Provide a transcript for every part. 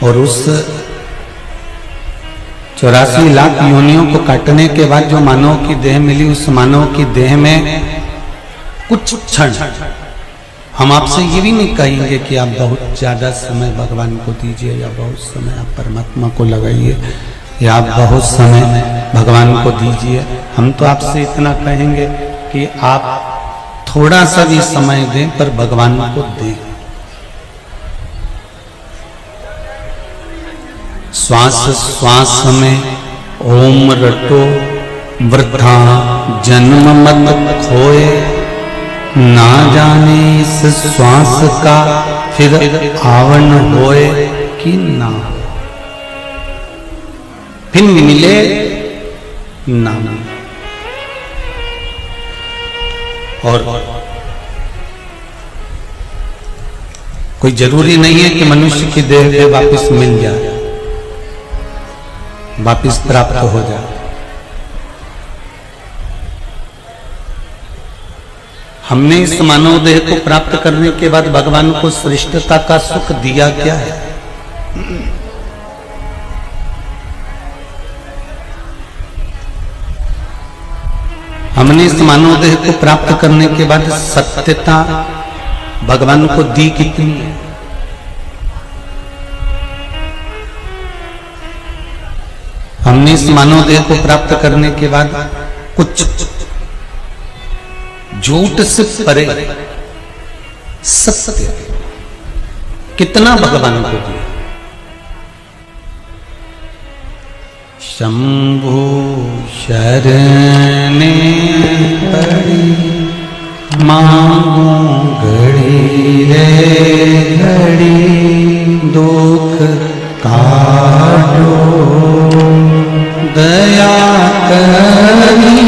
और उस 84 लाख योनियों को काटने के बाद जो मानव की देह मिली, उस मानव की देह में कुछ क्षण, हम आपसे ये भी नहीं कहेंगे कि आप बहुत ज्यादा समय भगवान को दीजिए या बहुत समय आप परमात्मा को लगाइए या आप बहुत समय भगवान को दीजिए। हम तो आपसे इतना कहेंगे कि आप थोड़ा सा भी समय दें पर भगवान को दें। श्वास श्वास में ओम रटो वृथा जन्म मत खोए, ना जाने इस श्वास का फिर आवन होए कि ना, फिर मिले ना। और कोई जरूरी नहीं है कि मनुष्य की देह वापस मिल जाए, वापस प्राप्त हो जाए। हमने इस मानव देह को प्राप्त करने के बाद भगवान को श्रेष्ठता का सुख दिया क्या है? हमने इस मानव देह को प्राप्त करने के बाद सत्यता भगवान को दी कितनी है? हमने इस मानव देह को प्राप्त करने के बाद कुछ झूठ से परे सत्य कितना भगवान को दिया? शंभु शरणे पड़ी मांगू घड़ी रे घड़ी, दुख काटो दया करी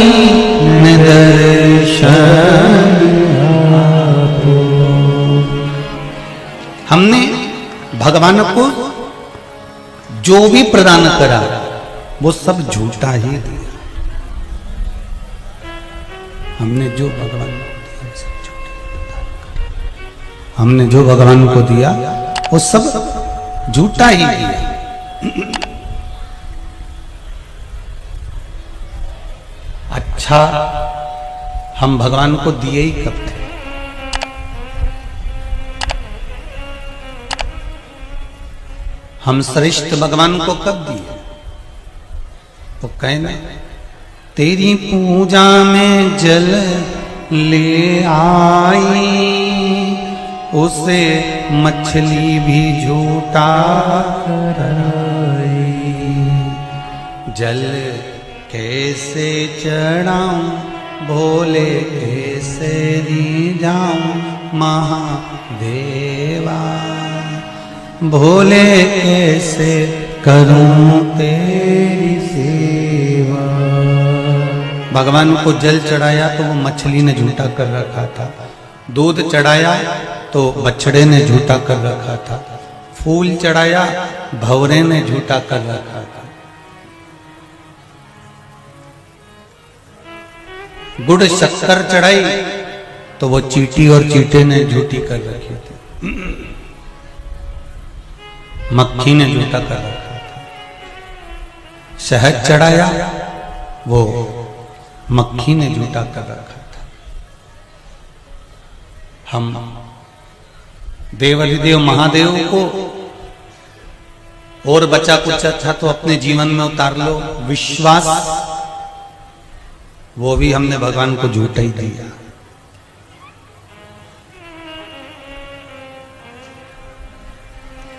दर्शन। हमने भगवान को जो भी प्रदान करा वो सब झूठा ही दिया। हमने जो भगवान को दिया सब झूठा, हमने जो भगवान को दिया वो सब झूठा ही दिया। अच्छा, हम भगवान को दिए ही कब थे? हम श्रेष्ठ भगवान को कब दिए? तो कहना तेरी पूजा में जल ले आई, उसे मछली भी झूठा कराई। जल कैसे चढ़ाऊं भोले कैसे रिझाऊं महादेवा, भोले कैसे करूं तेरी सेवा। भगवान को जल चढ़ाया तो वो मछली ने झूठा कर रखा था, दूध चढ़ाया तो बछड़े ने झूठा कर रखा था, फूल चढ़ाया भंवरे ने झूठा कर रखा था, गुड़ शक्कर चढ़ाई तो वो चींटी और चींटे ने झूठी कर रखी थी, मक्खी ने झूठा कर रखा था। शहद चढ़ाया वो मक्खी ने झूठा कर रखा था। हम देवाधिदेव महादेव को और बचा कुछ अच्छा तो अपने जीवन में उतार लो। विश्वास वो भी हमने भगवान को झूठा ही दिया।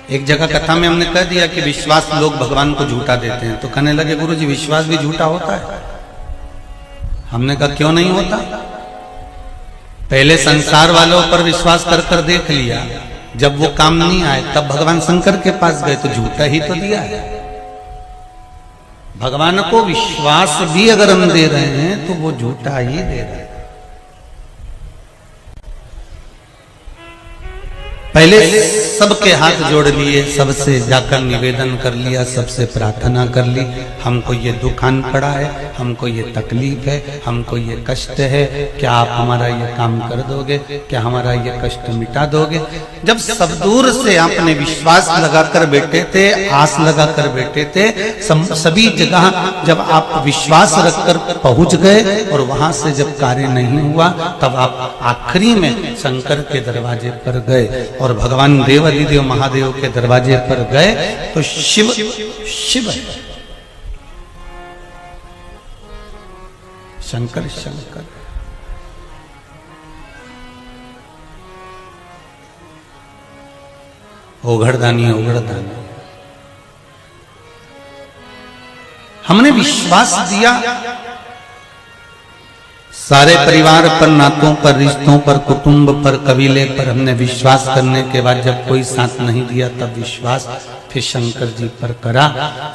एक जगह कथा में हमने कह दिया कि विश्वास लोग भगवान को झूठा देते हैं, तो कहने लगे गुरु जी विश्वास भी झूठा होता है। हमने कहा क्यों नहीं होता? पहले संसार वालों पर विश्वास कर कर देख लिया, जब वो काम नहीं आए तब भगवान शंकर के पास गए तो झूठा ही तो दिया है। भगवान को विश्वास भी अगर हम दे रहे हैं तो वो झूठा ही दे रहे हैं। पहले सबके हाथ जोड़ लिए, सबसे जाकर निवेदन कर लिया, सबसे प्रार्थना कर ली, हमको ये दुख आन पड़ा है, हमको ये तकलीफ है, हमको ये कष्ट है, क्या आप हमारा ये काम कर दोगे, क्या हमारा ये कष्ट मिटा दोगे। जब सब दूर से आपने विश्वास लगाकर बैठे थे, आस लगाकर बैठे थे, सभी जगह जब आप विश्वास रखकर पहुंच गए और वहां से जब कार्य नहीं हुआ, तब आप आखिरी में शंकर के दरवाजे पर गए और भगवान देवाधिदेव महादेव के दरवाजे पर गए तो शिव शिव शंकर शंकर। ओघड़दानी ओघड़दानी। हमने विश्वास दिया, सारे परिवार पर, नातों पर, रिश्तों पर, कुटुंब पर, कबीले पर हमने विश्वास करने के बाद जब कोई साथ नहीं दिया, तब विश्वास फिर शंकर जी पर करा,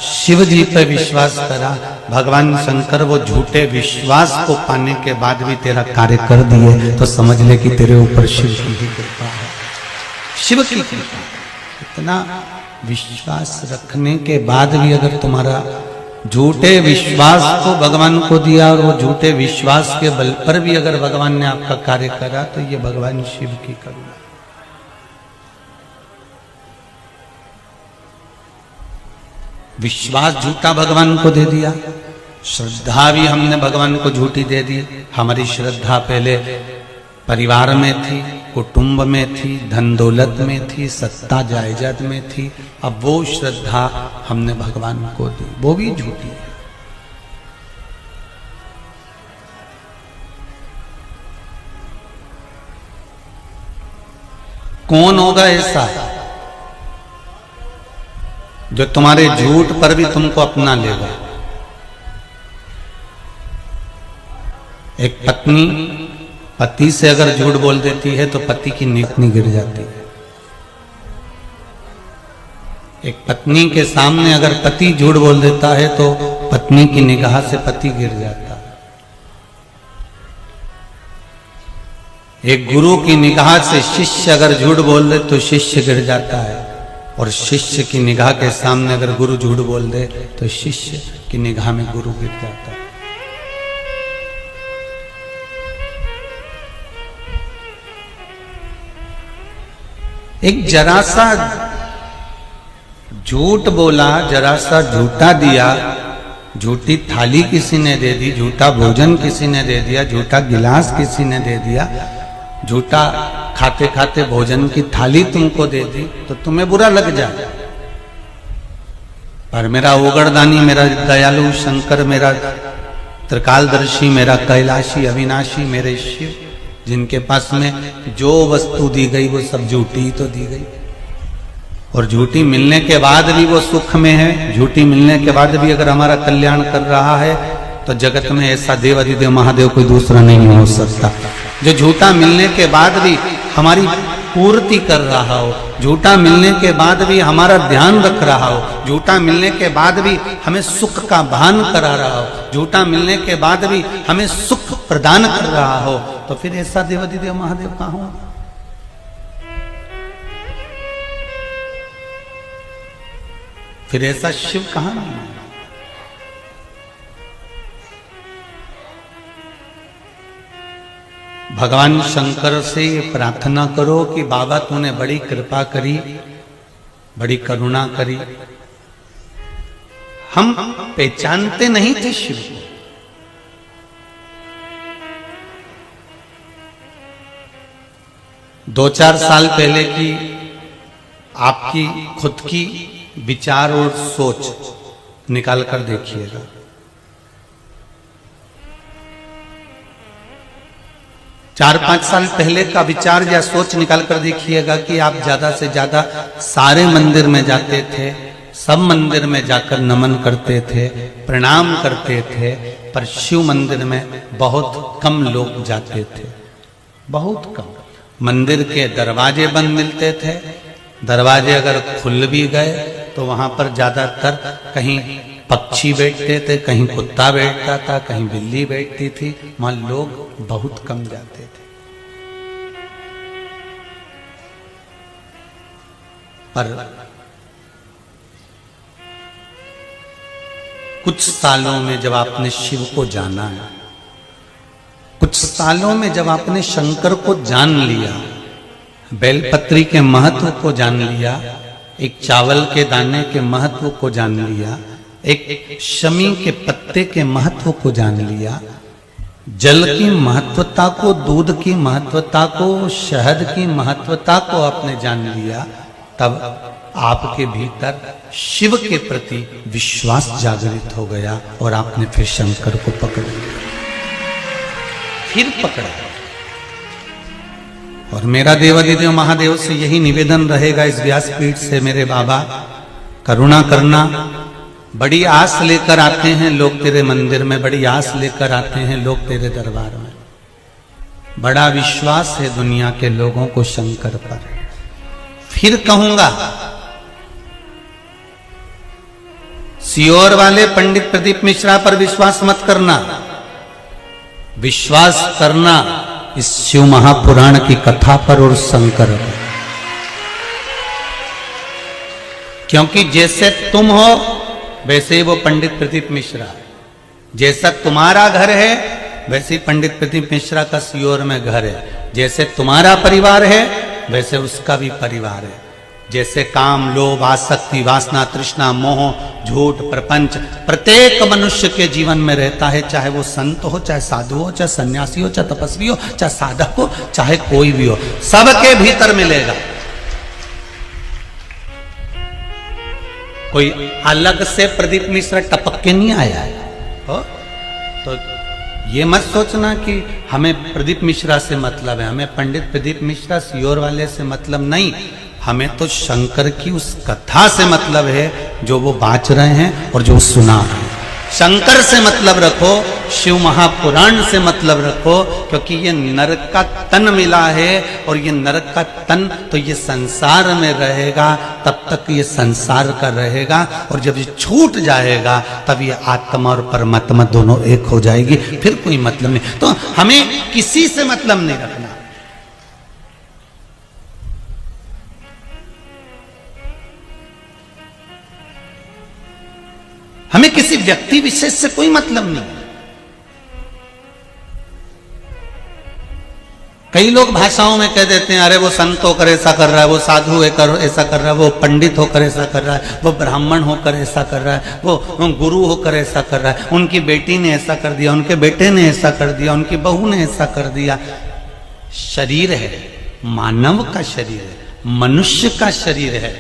शिव जी पर विश्वास करा। भगवान शंकर वो झूठे विश्वास को पाने के बाद भी तेरा कार्य कर दिए, तो समझ ले कि तेरे ऊपर शिव की ही कृपा है, शिव की कृपा। इतना विश्वास रखने के बाद भी अगर तुम्हारा झूठे विश्वास को भगवान को दिया और वो झूठे विश्वास के बल पर भी अगर भगवान ने आपका कार्य करा, तो ये भगवान शिव की करुणा। विश्वास झूठा भगवान को दे दिया, श्रद्धा भी हमने भगवान को झूठी दे दी। हमारी श्रद्धा पहले परिवार में थी, कुटुंब में थी, धन दौलत में थी, सत्ता जायदाद में थी, अब वो श्रद्धा हमने भगवान को दी, वो भी झूठी है। कौन होगा ऐसा जो तुम्हारे झूठ पर भी तुमको अपना लेगा? एक पत्नी पति से अगर झूठ बोल देती है तो पति की नीति गिर जाती है। एक पत्नी के सामने अगर पति झूठ बोल देता है तो पत्नी की निगाह से पति गिर जाता है। एक गुरु की निगाह से शिष्य अगर झूठ बोल दे तो शिष्य गिर जाता है, और शिष्य की निगाह के सामने अगर गुरु झूठ बोल दे तो शिष्य की निगाह में गुरु गिर जाता है। एक जरा सा झूठ बोला, जरा सा झूठा दिया, झूठी थाली किसी ने दे दी, झूठा भोजन किसी ने दे दिया, झूठा गिलास किसी ने दे दिया, झूठा खाते खाते भोजन की थाली तुमको दे दी, तो तुम्हें बुरा लग जाए। पर मेरा ओगड़दानी, मेरा दयालु शंकर, मेरा त्रिकालदर्शी, मेरा कैलाशी अविनाशी, मेरे शिव, जिनके पास में जो वस्तु दी गई वो सब झूठी तो दी गई, और झूठी मिलने के बाद भी वो सुख में है, झूठी मिलने के बाद भी अगर हमारा कल्याण कर रहा है, तो जगत में ऐसा देवाधिदेव महादेव कोई दूसरा नहीं हो सकता जो झूठा मिलने के बाद भी हमारी पूर्ति कर रहा हो, झूठा मिलने के बाद भी हमारा ध्यान रख रहा हो, झूठा मिलने के बाद भी हमें सुख का भान करा रहा हो, झूठा मिलने के बाद भी हमें सुख प्रदान कर रहा हो, तो फिर ऐसा देवाधिदेव महादेव कहाँ हो? फिर ऐसा शिव कहाँ नहीं है? भगवान शंकर से प्रार्थना करो कि बाबा तूने बड़ी कृपा करी, बड़ी करुणा करी। हम पहचानते नहीं थे शिव को, दो चार साल पहले की आपकी खुद की विचार और सोच निकाल कर देखिएगा। चार पांच साल पहले का विचार या सोच निकाल कर देखिएगा कि आप ज्यादा से ज्यादा सारे मंदिर में जाते थे, सब मंदिर में जाकर नमन करते थे, प्रणाम करते थे, पर शिव मंदिर में बहुत कम लोग जाते थे, बहुत कम। मंदिर के दरवाजे बंद मिलते थे, दरवाजे अगर खुल भी गए तो वहां पर ज्यादातर कहीं पक्षी बैठते थे, कहीं कुत्ता बैठता था, कहीं बिल्ली बैठती थी, वहां लोग बहुत कम जाते थे। पर कुछ सालों में जब आपने शिव को जाना है, कुछ सालों में जब आपने शंकर को जान लिया, बेलपत्री के महत्व को जान लिया, एक चावल के दाने के महत्व को जान लिया, एक शमी के पत्ते के महत्व को जान लिया, जल की महत्वता को, दूध की महत्वता को, शहद की महत्वता को आपने जान लिया, तब आपके भीतर शिव के प्रति विश्वास जागृत हो गया और आपने फिर शंकर को पकड़ लिया, फिर पकड़ा। और मेरा देवादिदेव महादेव से यही निवेदन रहेगा इस व्यासपीठ से, मेरे बाबा करुणा करना। बड़ी आस लेकर आते हैं लोग तेरे मंदिर में, बड़ी आस लेकर आते हैं लोग तेरे दरबार में, बड़ा विश्वास है दुनिया के लोगों को शंकर पर। फिर कहूंगा, सियोर वाले पंडित प्रदीप मिश्रा पर विश्वास मत करना, विश्वास करना इस शिव महापुराण की कथा पर और शंकर पर। क्योंकि जैसे तुम हो वैसे ही वो पंडित प्रदीप मिश्रा, जैसा तुम्हारा घर है वैसे ही पंडित प्रदीप मिश्रा का सियोर में घर है, जैसे तुम्हारा परिवार है वैसे उसका भी परिवार है। जैसे काम, लोभ, आसक्ति, वासना, तृष्णा, मोह, झूठ, प्रपंच प्रत्येक मनुष्य के जीवन में रहता है, चाहे वो संत हो, चाहे साधु हो, चाहे सन्यासी हो, चाहे तपस्वी हो, चाहे साधक हो, चाहे कोई भी हो, सबके भीतर मिलेगा। कोई अलग से प्रदीप मिश्रा टपक के नहीं आया है हो? तो ये मत सोचना कि हमें प्रदीप मिश्रा से मतलब है, हमें पंडित प्रदीप मिश्रा सियोर वाले से मतलब नहीं, हमें तो शंकर की उस कथा से मतलब है जो वो बाँच रहे हैं और जो सुना रहे हैं। शंकर से मतलब रखो, शिव महापुराण से मतलब रखो, क्योंकि ये नरक का तन मिला है और ये नरक का तन तो ये संसार में रहेगा, तब तक ये संसार का रहेगा, और जब ये छूट जाएगा तब ये आत्मा और परमात्मा दोनों एक हो जाएगी, फिर कोई मतलब नहीं। तो हमें किसी से मतलब नहीं रखना। हमें किसी व्यक्ति विशेष से कोई मतलब नहीं। कई लोग भाषाओं में कह देते हैं, अरे वो संत होकर ऐसा कर रहा है, वो साधु होकर ऐसा कर रहा है, वो पंडित होकर ऐसा कर रहा है, वो ब्राह्मण होकर ऐसा कर रहा है, वो गुरु होकर ऐसा कर रहा है, उनकी बेटी ने ऐसा कर दिया, उनके बेटे ने ऐसा कर दिया, उनकी बहू ने ऐसा कर दिया। शरीर है, मानव का शरीर है, मनुष्य का शरीर है।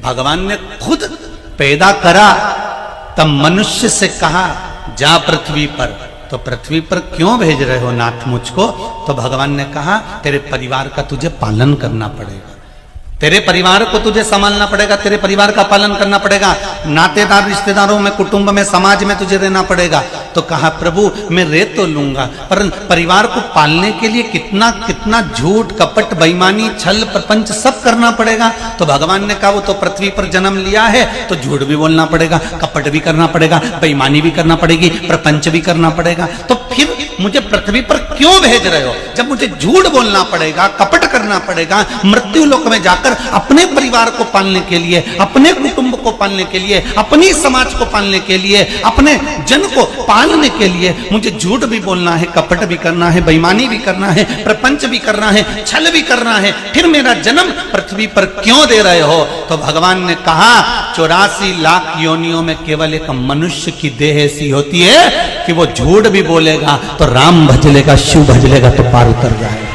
भगवान ने खुद पैदा करा, तब मनुष्य से कहा जा पृथ्वी पर, तो पृथ्वी पर क्यों भेज रहे हो नाथ मुझको? तो भगवान ने कहा तेरे परिवार का तुझे पालन करना पड़ेगा, तेरे परिवार को तुझे संभालना पड़ेगा, तेरे परिवार का पालन करना पड़ेगा, नातेदार रिश्तेदारों में, कुटुंब में, समाज में तुझे रहना पड़ेगा। तो कहा प्रभु मैं रह तो लूंगा, पर परिवार को पालने के लिए कितना कितना झूठ, कपट, बेईमानी, छल, प्रपंच सब करना पड़ेगा। तो भगवान ने कहा वो तो पृथ्वी पर जन्म लिया है तो झूठ भी बोलना पड़ेगा, कपट भी करना पड़ेगा, बेईमानी भी करना पड़ेगी, प्रपंच भी करना पड़ेगा। तो फिर मुझे पृथ्वी पर क्यों भेज रहे हो? जब मुझे झूठ बोलना पड़ेगा, कपट करना पड़ेगा, मृत्यु लोक में जाकर अपने परिवार को पालने के लिए, अपने कुटुंब को पालने के लिए, अपनी समाज को पालने के लिए, अपने जन को पालने के लिए मुझे झूठ भी बोलना है, कपट भी करना है, बेईमानी भी करना है, प्रपंच भी करना है, छल भी करना है, फिर मेरा जन्म पृथ्वी पर क्यों दे रहे हो? तो भगवान ने कहा 84 लाख योनियों में केवल एक मनुष्य की देह ऐसी होती है कि वो झूठ भी बोलेगा तो राम भज लेगा, शिव भज लेगा तो पार उतर जाएगा।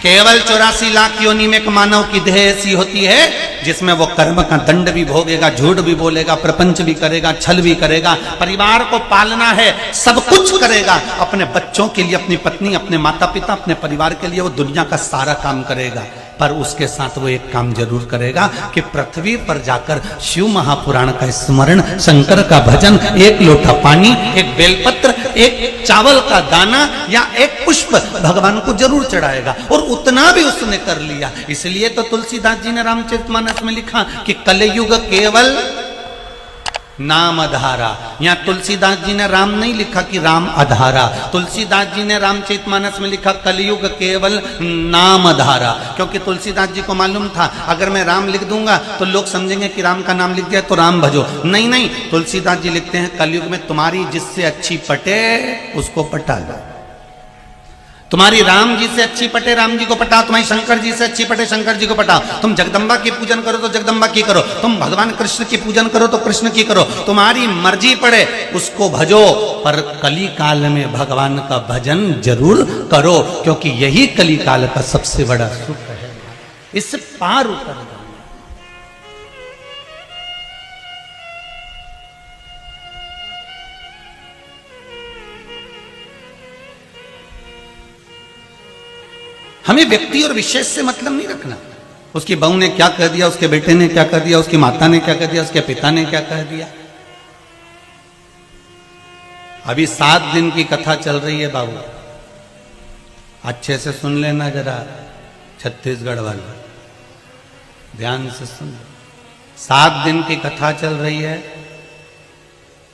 केवल 84 लाख योनि में एक मानव की देह ऐसी होती है जिसमें वो कर्म का दंड भी भोगेगा, झूठ भी बोलेगा, प्रपंच भी करेगा, छल भी करेगा, परिवार को पालना है, सब कुछ करेगा, अपने बच्चों के लिए, अपनी पत्नी, अपने माता पिता, अपने परिवार के लिए वो दुनिया का सारा काम करेगा। पर उसके साथ वो एक काम जरूर करेगा कि पृथ्वी पर जाकर शिव महापुराण का स्मरण, शंकर का भजन, एक लोटा पानी, एक बेलपत्र, एक चावल का दाना या एक पुष्प भगवान को जरूर चढ़ाएगा। और उतना भी उसने कर लिया। इसलिए तो तुलसीदास जी ने रामचरितमानस में लिखा कि कलयुग केवल नाम अधारा। यहाँ तुलसीदास जी ने राम नहीं लिखा कि राम अधारा, तुलसीदास जी ने रामचरितमानस में लिखा कलयुग केवल नाम अधारा, क्योंकि तुलसीदास जी को मालूम था अगर मैं राम लिख दूंगा तो लोग समझेंगे कि राम का नाम लिख दिया तो राम भजो। नहीं नहीं, तुलसीदास जी लिखते हैं कलयुग में तुम्हारी जिससे अच्छी पटे उसको पटा लो, तुम्हारी राम जी से अच्छी पटे राम जी को पटाओ, तुम्हारी शंकर जी से अच्छी पटे शंकर जी को पटाओ, तुम जगदम्बा की पूजन करो तो जगदम्बा की करो, तुम भगवान कृष्ण की पूजन करो तो कृष्ण की करो, तुम्हारी मर्जी पड़े उसको भजो, पर कली काल में भगवान का भजन जरूर करो, क्योंकि यही कली काल का सबसे बड़ा सुख है। इससे पार उतर जाओ। हमें व्यक्ति और विशेष से मतलब नहीं रखना, उसकी बहू ने क्या कह दिया, उसके बेटे ने क्या कह दिया, उसकी माता ने क्या कह दिया, उसके पिता ने क्या कह दिया। अभी 7 दिन की कथा चल रही है बाबू, अच्छे से सुन लेना जरा, छत्तीसगढ़ वाले ध्यान से सुन। 7 दिन की कथा चल रही है।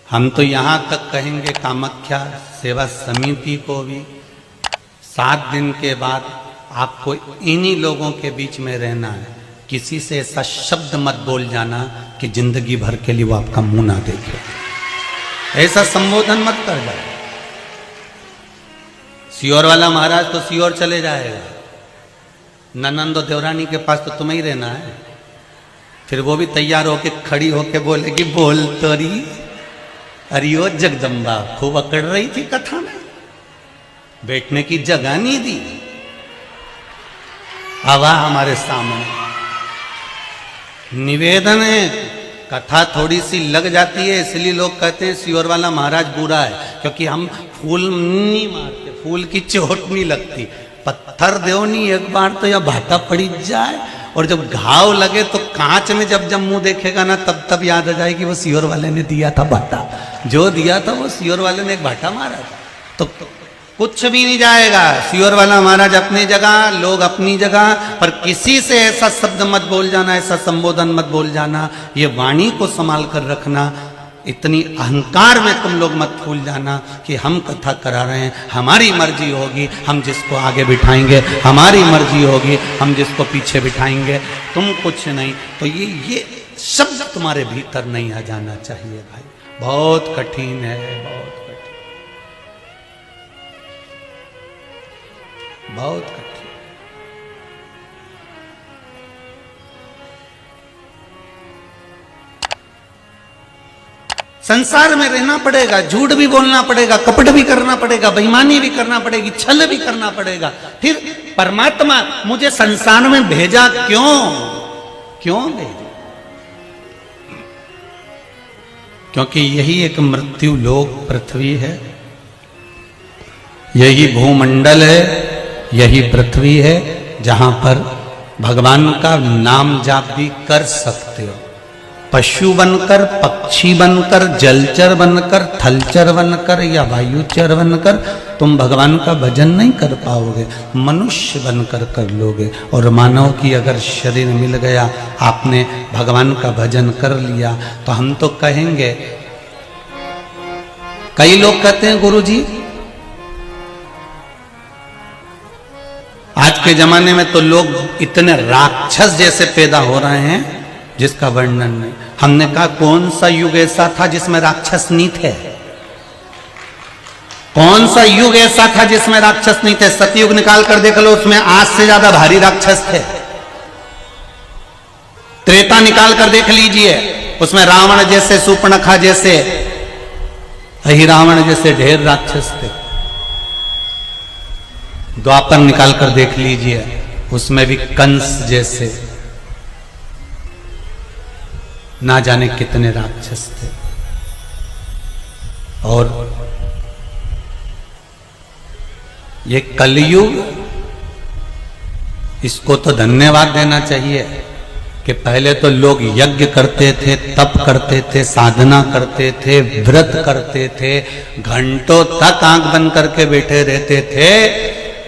हम तो यहां तक कहेंगे कामाख्या सेवा समिति को भी 7 दिन के बाद आपको इन्हीं लोगों के बीच में रहना है। किसी से ऐसा शब्द मत बोल जाना कि जिंदगी भर के लिए वो आपका मुंह ना देखे, ऐसा संबोधन मत कर जाए। सियोर वाला महाराज तो सियोर चले जाएगा, ननंदो देवरानी के पास तो तुम्हें ही रहना है। फिर वो भी तैयार होके खड़ी होके बोलेगी बोल तोरी, अरे ओ जगदम्बा खूब अकड़ रही थी कथा में, बैठने की जगह नहीं दी। हवा हमारे सामने निवेदन है, कथा थोड़ी सी लग जाती है इसलिए लोग कहते हैं सियोर वाला महाराज बुरा है, क्योंकि हम फूल नहीं मारते, फूल की चोट नहीं लगती। पत्थर दो नहीं एक बार तो या भाटा पड़ी जाए, और जब घाव लगे तो कांच में जब जब मुंह देखेगा ना तब याद आ जाए कि वो सियोर वाले ने दिया था भाटा, जो दिया था वो सियोर वाले ने एक भाटा मारा था। तो कुछ भी नहीं जाएगा। सियोर वाला महाराज अपनी जगह, लोग अपनी जगह, पर किसी से ऐसा शब्द मत बोल जाना, ऐसा संबोधन मत बोल जाना। ये वाणी को संभाल कर रखना। इतनी अहंकार में तुम लोग मत भूल जाना कि हम कथा करा रहे हैं, हमारी मर्जी होगी हम जिसको आगे बिठाएंगे, हमारी मर्जी होगी हम जिसको पीछे बिठाएंगे, तुम कुछ नहीं। तो ये शब्द तुम्हारे भीतर नहीं आ जाना चाहिए भाई। बहुत कठिन है, बहुत बहुत कठिन। संसार में रहना पड़ेगा, झूठ भी बोलना पड़ेगा, कपट भी करना पड़ेगा, बेईमानी भी करना पड़ेगी, छल भी करना पड़ेगा। फिर परमात्मा मुझे संसार में भेजा क्यों भेजा? क्योंकि यही एक मृत्यु लोक पृथ्वी है, यही भूमंडल है, यही पृथ्वी है जहां पर भगवान का नाम जाप भी कर सकते हो। पशु बनकर, पक्षी बनकर, जलचर बनकर, थलचर बनकर या वायुचर बनकर तुम भगवान का भजन नहीं कर पाओगे, मनुष्य बनकर कर लोगे। और मानव की अगर शरीर मिल गया, आपने भगवान का भजन कर लिया, तो हम तो कहेंगे, कई लोग कहते हैं गुरुजी आज के जमाने में तो लोग इतने राक्षस जैसे पैदा हो रहे हैं जिसका वर्णन नहीं। हमने कहा कौन सा युग ऐसा था जिसमें राक्षस नहीं थे? कौन सा युग ऐसा था जिसमें राक्षस नहीं थे? सतयुग निकाल कर देख लो, उसमें आज से ज्यादा भारी राक्षस थे। त्रेता निकाल कर देख लीजिए, उसमें रावण जैसे, सूर्पणखा जैसे, अहिरावण जैसे ढेर राक्षस थे। द्वापर निकाल कर देख लीजिए, उसमें भी कंस जैसे ना जाने कितने राक्षस थे। और ये कलयुग, इसको तो धन्यवाद देना चाहिए कि पहले तो लोग यज्ञ करते थे, तप करते थे, साधना करते थे, व्रत करते थे, घंटों तक आंख बंद करके बैठे रहते थे,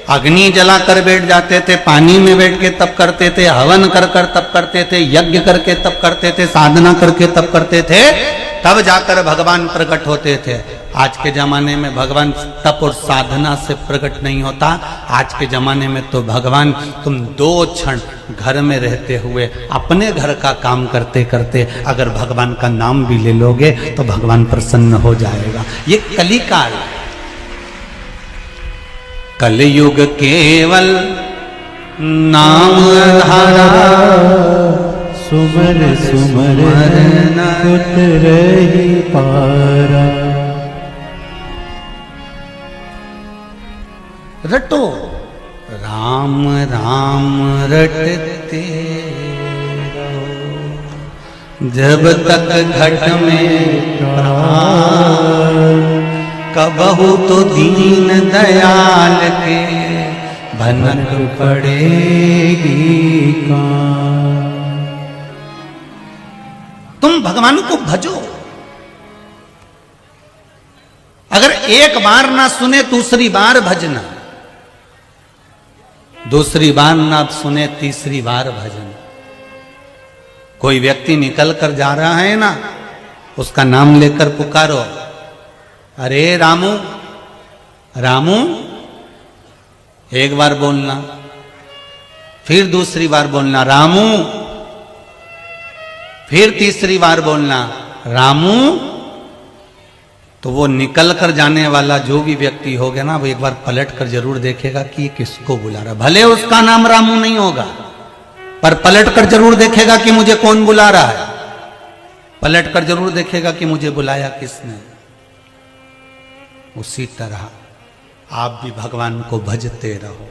अग्नि जला कर बैठ जाते थे, पानी में बैठ के तप करते थे, हवन कर कर तप करते थे, यज्ञ करके तप करते थे, साधना करके तप करते थे। तब जाकर भगवान प्रकट होते थे। आज के जमाने में भगवान तप और साधना से प्रकट नहीं होता। आज के जमाने में तो भगवान तुम 2 क्षण घर में रहते हुए अपने घर का काम करते करते अगर भगवान का नाम भी ले लोगे तो भगवान प्रसन्न हो जाएगा। ये कलिकाल, कलयुग केवल नाम धारा, सुमर सुमर उतरहि पारा। रटो राम राम रटते रहो, जब तक घट में प्राण, कबहू तो दीन दयाल के भनक पड़ेगी कान। तुम भगवान को भजो। अगर एक बार ना सुने दूसरी बार भजना, दूसरी बार ना सुने तीसरी बार भजना। कोई व्यक्ति निकल कर जा रहा है ना, उसका नाम लेकर पुकारो, अरे रामू रामू, एक बार बोलना, फिर दूसरी बार बोलना रामू, फिर तीसरी बार बोलना रामू। तो वो निकल कर जाने वाला जो भी व्यक्ति होगा ना, वो एक बार पलट कर जरूर देखेगा कि ये किसको बुला रहा। भले उसका नाम रामू नहीं होगा, पर पलट कर जरूर देखेगा कि मुझे कौन बुला रहा है। पलट कर जरूर देखेगा कि मुझे बुलाया किसने। उसी तरह आप भी भगवान को भजते रहो,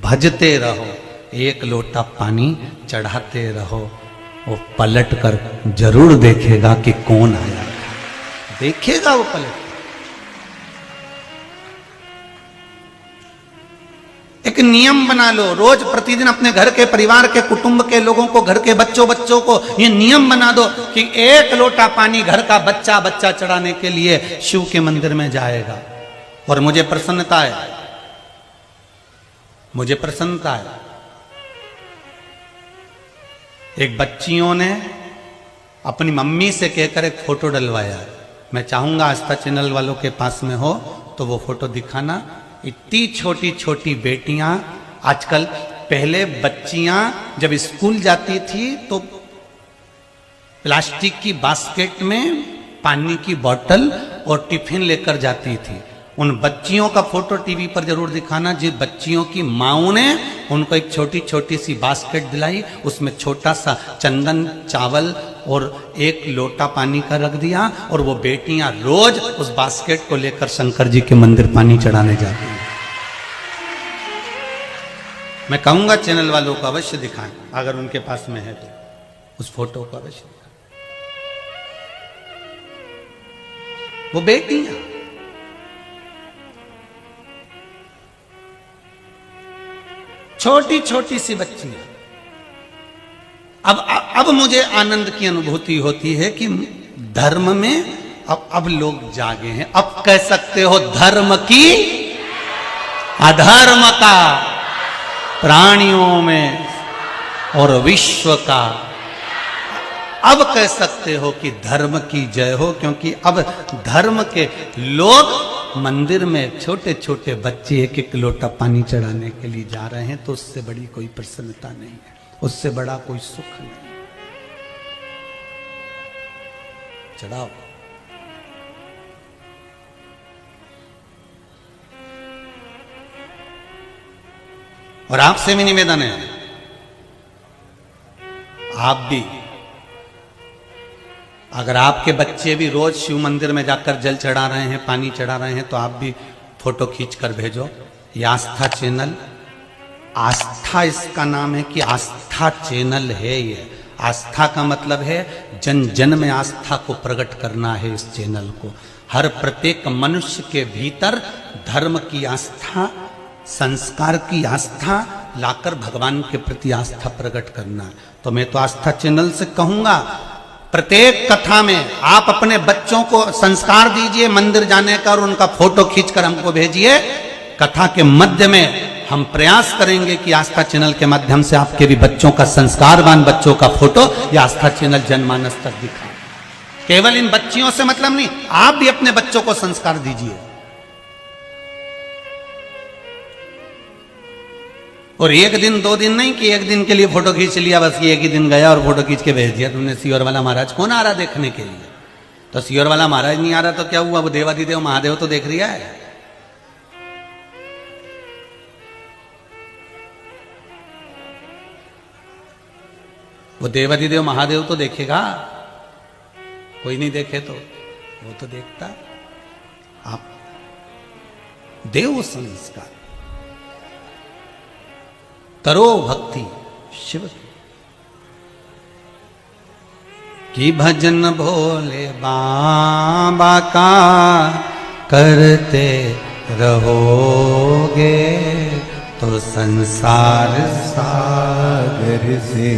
भजते रहो, एक लोटा पानी चढ़ाते रहो। वो पलट कर जरूर देखेगा कि कौन आया, देखेगा वो पलट। एक नियम बना लो, रोज प्रतिदिन अपने घर के परिवार के कुटुंब के लोगों को, घर के बच्चों को ये नियम बना दो कि 1 लोटा पानी घर का बच्चा बच्चा चढ़ाने के लिए शिव के मंदिर में जाएगा। और मुझे प्रसन्नता है, मुझे प्रसन्नता है। एक बच्चियों ने अपनी मम्मी से कहकर एक फोटो डलवाया। मैं चाहूंगा आस्था चैनल वालों के पास में हो तो वो फोटो दिखाना। इतनी छोटी छोटी बेटियां आजकल, पहले बच्चियां जब स्कूल जाती थी तो प्लास्टिक की बास्केट में पानी की बोतल और टिफिन लेकर जाती थी। उन बच्चियों का फोटो टीवी पर जरूर दिखाना, जिन बच्चियों की माओं ने उनको एक छोटी छोटी सी बास्केट दिलाई, उसमें छोटा सा चंदन, चावल और 1 लोटा पानी का रख दिया, और वो बेटियां रोज उस बास्केट को लेकर शंकर जी के मंदिर पानी चढ़ाने जाती हैं। मैं कहूंगा चैनल वालों को अवश्य दिखाएं, अगर उनके पास में है तो उस फोटो को अवश्य दिखाएं। वो बेटियां छोटी छोटी सी बच्चियां। अब मुझे आनंद की अनुभूति होती है कि धर्म में अब लोग जागे हैं। अब कह सकते हो धर्म की अधर्म का, प्राणियों में और विश्व का। अब कह सकते हो कि धर्म की जय हो, क्योंकि अब धर्म के लोग मंदिर में छोटे छोटे बच्चे 1-1 लोटा पानी चढ़ाने के लिए जा रहे हैं, तो उससे बड़ी कोई प्रसन्नता नहीं है, उससे बड़ा कोई सुख नहीं। चढ़ाओ। और आपसे भी निवेदन है, आप भी, अगर आपके बच्चे भी रोज शिव मंदिर में जाकर जल चढ़ा रहे हैं, पानी चढ़ा रहे हैं, तो आप भी फोटो खींच कर भेजो। ये आस्था चैनल, आस्था इसका नाम है कि आस्था चैनल है। ये आस्था का मतलब है जन जन में आस्था को प्रकट करना है। इस चैनल को हर प्रत्येक मनुष्य के भीतर धर्म की आस्था, संस्कार की आस्था लाकर भगवान के प्रति आस्था प्रकट करना। तो मैं तो आस्था चैनल से कहूंगा, प्रत्येक कथा में आप अपने बच्चों को संस्कार दीजिए मंदिर जाने का, और उनका फोटो खींचकर हमको भेजिए। कथा के मध्य में हम प्रयास करेंगे कि आस्था चैनल के माध्यम से आपके भी बच्चों का, संस्कारवान बच्चों का फोटो या आस्था चैनल जनमानस तक दिखाए। केवल इन बच्चियों से मतलब नहीं, आप भी अपने बच्चों को संस्कार दीजिए। और एक दिन 2 दिन नहीं कि एक दिन के लिए फोटो खींच लिया, बस ये एक ही दिन गया और फोटो खींच के भेज दिया तुमने। सियोर वाला महाराज कौन आ रहा देखने के लिए? तो सियोर वाला महाराज नहीं आ रहा तो क्या हुआ, वो देवाधिदेव महादेव तो देख रिया है। वो देवाधिदेव महादेव तो देखेगा, कोई नहीं देखे तो वो तो देखता। आप देव संस्कार करो, भक्ति शिव की भजन भोले बाबा का करते रहोगे तो संसार सागर से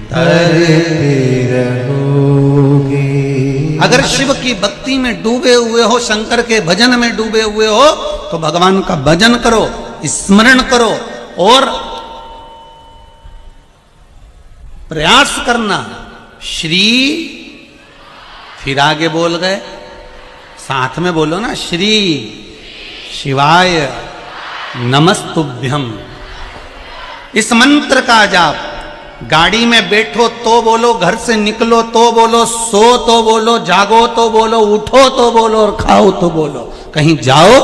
तरते रहोगे। अगर शिव की भक्ति में डूबे हुए हो, शंकर के भजन में डूबे हुए हो, तो भगवान का भजन करो, स्मरण करो और प्रयास करना। श्री, फिर आगे बोल गए, साथ में बोलो ना, श्री शिवाय नमस्तुभ्यम। इस मंत्र का जाप गाड़ी में बैठो तो बोलो, घर से निकलो तो बोलो, सो तो बोलो, जागो तो बोलो, उठो तो बोलो और खाओ तो बोलो, कहीं जाओ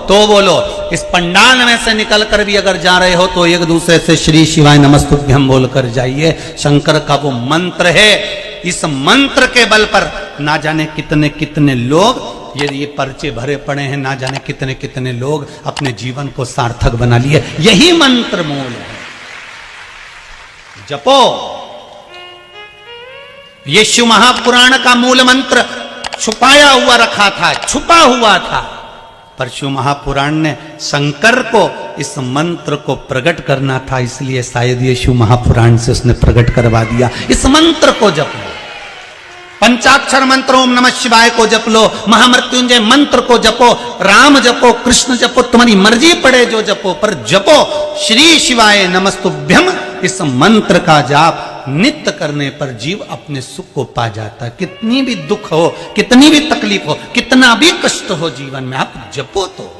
तो बोलो। इस पंडाल में से निकल कर भी अगर जा रहे हो तो एक दूसरे से श्री शिवाय नमस्तुभ्यम बोलकर जाइए। शंकर का वो मंत्र है, इस मंत्र के बल पर ना जाने कितने कितने लोग ये पर्चे भरे पड़े हैं, ना जाने कितने कितने लोग अपने जीवन को सार्थक बना लिए। यही मंत्र मूल है। जपो, ये शिव महापुराण का मूल मंत्र छुपाया हुआ रखा था, छुपा हुआ था, पर शिव महापुराण ने शंकर को इस मंत्र को प्रकट करना था, इसलिए शायद ये शिव महापुराण से उसने प्रकट करवा दिया। इस मंत्र को जप लो, पंचाक्षर मंत्र ओम नमः शिवाय को जप लो, महामृत्युंजय मंत्र को जपो, राम जपो, कृष्ण जपो, तुम्हारी मर्जी पड़े जो जपो, पर जपो श्री शिवाय नमस्तुभ्यम। इस मंत्र का जाप नित्य करने पर जीव अपने सुख को पा जाता है। कितनी भी दुख हो, कितनी भी तकलीफ हो, कितना भी कष्ट हो जीवन में, आप जपो तो।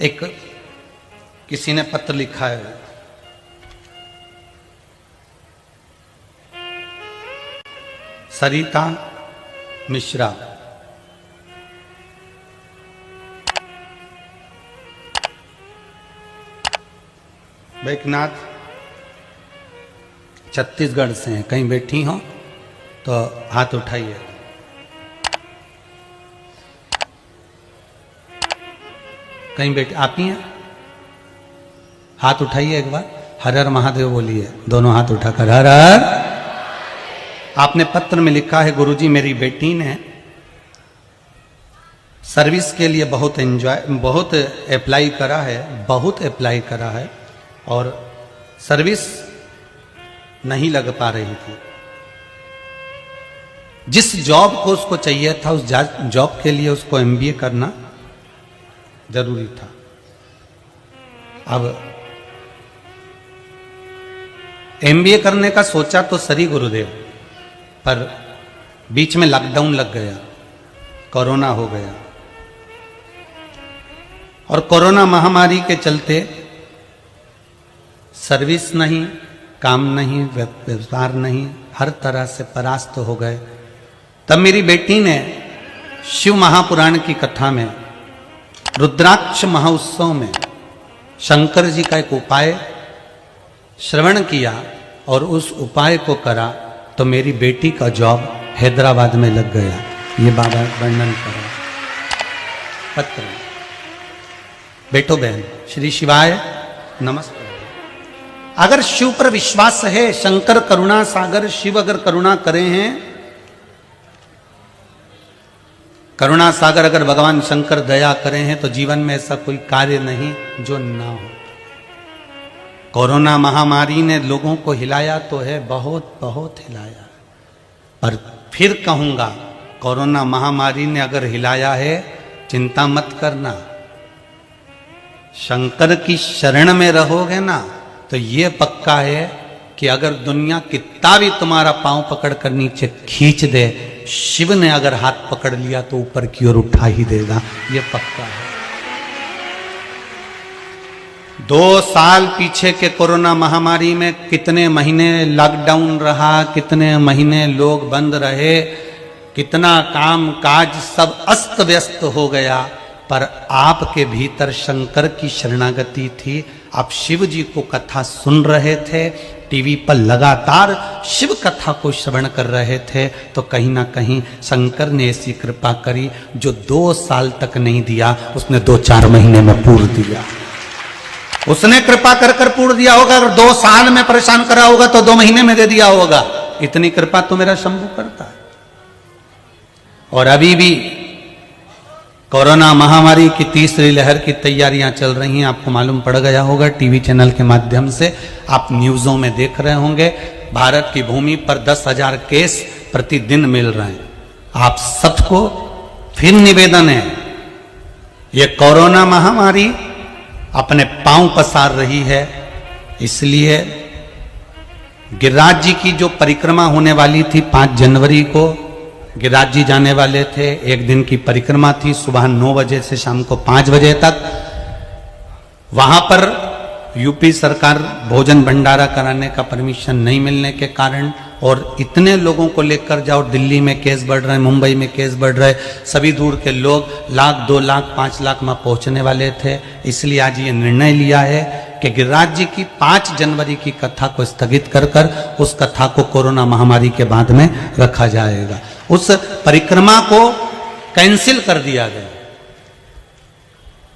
एक किसी ने पत्र लिखा है, सरिता मिश्रा, बैकनाथ छत्तीसगढ़ से हैं, कहीं बैठी हो तो हाथ उठाइए। कहीं बैठी आप ही हैं, हाथ उठाइए एक बार, हर हर महादेव बोलिए, दोनों हाथ उठाकर हर हर। आपने पत्र में लिखा है, गुरुजी मेरी बेटी ने सर्विस के लिए बहुत अप्लाई करा है, बहुत अप्लाई करा है और सर्विस नहीं लग पा रही थी। जिस जॉब को उसको चाहिए था, उस जॉब के लिए उसको एमबीए करना जरूरी था। अब एमबीए करने का सोचा तो सरी गुरुदेव, पर बीच में लॉकडाउन लग गया, कोरोना हो गया और कोरोना महामारी के चलते सर्विस नहीं, काम नहीं, व्यापार नहीं, हर तरह से परास्त हो गए। तब मेरी बेटी ने शिव महापुराण की कथा में, रुद्राक्ष महोत्सव में शंकर जी का एक उपाय श्रवण किया और उस उपाय को करा तो मेरी बेटी का जॉब हैदराबाद में लग गया। ये बाबा वर्णन करा पत्र। बेटो बहन, श्री शिवाय नमस्ते। अगर शिव पर विश्वास है, शंकर करुणा सागर, शिव अगर करुणा करे हैं, करुणा सागर अगर भगवान शंकर दया करे हैं, तो जीवन में ऐसा कोई कार्य नहीं जो ना हो। कोरोना महामारी ने लोगों को हिलाया तो है, बहुत बहुत हिलाया, पर फिर कहूंगा, कोरोना महामारी ने अगर हिलाया है, चिंता मत करना। शंकर की शरण में रहोगे ना तो ये पक्का है कि अगर दुनिया कितना भी तुम्हारा पांव पकड़ कर नीचे खींच दे, शिव ने अगर हाथ पकड़ लिया तो ऊपर की ओर उठा ही देगा, ये पक्का है। 2 साल पीछे के कोरोना महामारी में कितने महीने लॉकडाउन रहा, कितने महीने लोग बंद रहे, कितना काम काज सब अस्त व्यस्त हो गया, पर आपके भीतर शंकर की शरणागति थी। आप शिव जी को कथा सुन रहे थे, टीवी पर लगातार शिव कथा को श्रवण कर रहे थे, तो कहीं ना कहीं शंकर ने ऐसी कृपा करी जो 2 साल तक नहीं दिया, उसने 2-4 महीने में पूर्ण दिया। उसने कृपा कर कर पूर्ण दिया होगा। अगर 2 साल में परेशान करा होगा तो 2 महीने में दे दिया होगा। इतनी कृपा तो मेरा शंभू करता है। और अभी भी कोरोना महामारी की तीसरी लहर की तैयारियां चल रही हैं। आपको मालूम पड़ गया होगा, टीवी चैनल के माध्यम से आप न्यूज़ों में देख रहे होंगे। भारत की भूमि पर 10,000 केस प्रतिदिन मिल रहे हैं। आप सबको फिर निवेदन है, ये कोरोना महामारी अपने पांव पसार रही है, इसलिए गिरिराज जी की जो परिक्रमा होने वाली थी 5 जनवरी को, गिरिराज जी जाने वाले थे। 1 दिन की परिक्रमा थी, सुबह 9 बजे से शाम को 5 बजे तक। वहां पर यूपी सरकार भोजन भंडारा कराने का परमिशन नहीं मिलने के कारण, और इतने लोगों को लेकर जाओ, दिल्ली में केस बढ़ रहे हैं, मुंबई में केस बढ़ रहे, सभी दूर के लोग 1 लाख 2 लाख 5 लाख में पहुंचने वाले थे। इसलिए आज ये निर्णय लिया है कि गिरिराज जी की 5 जनवरी की कथा को स्थगित कर कर उस कथा को कोरोना महामारी के बाद में रखा जाएगा। उस परिक्रमा को कैंसिल कर दिया गया।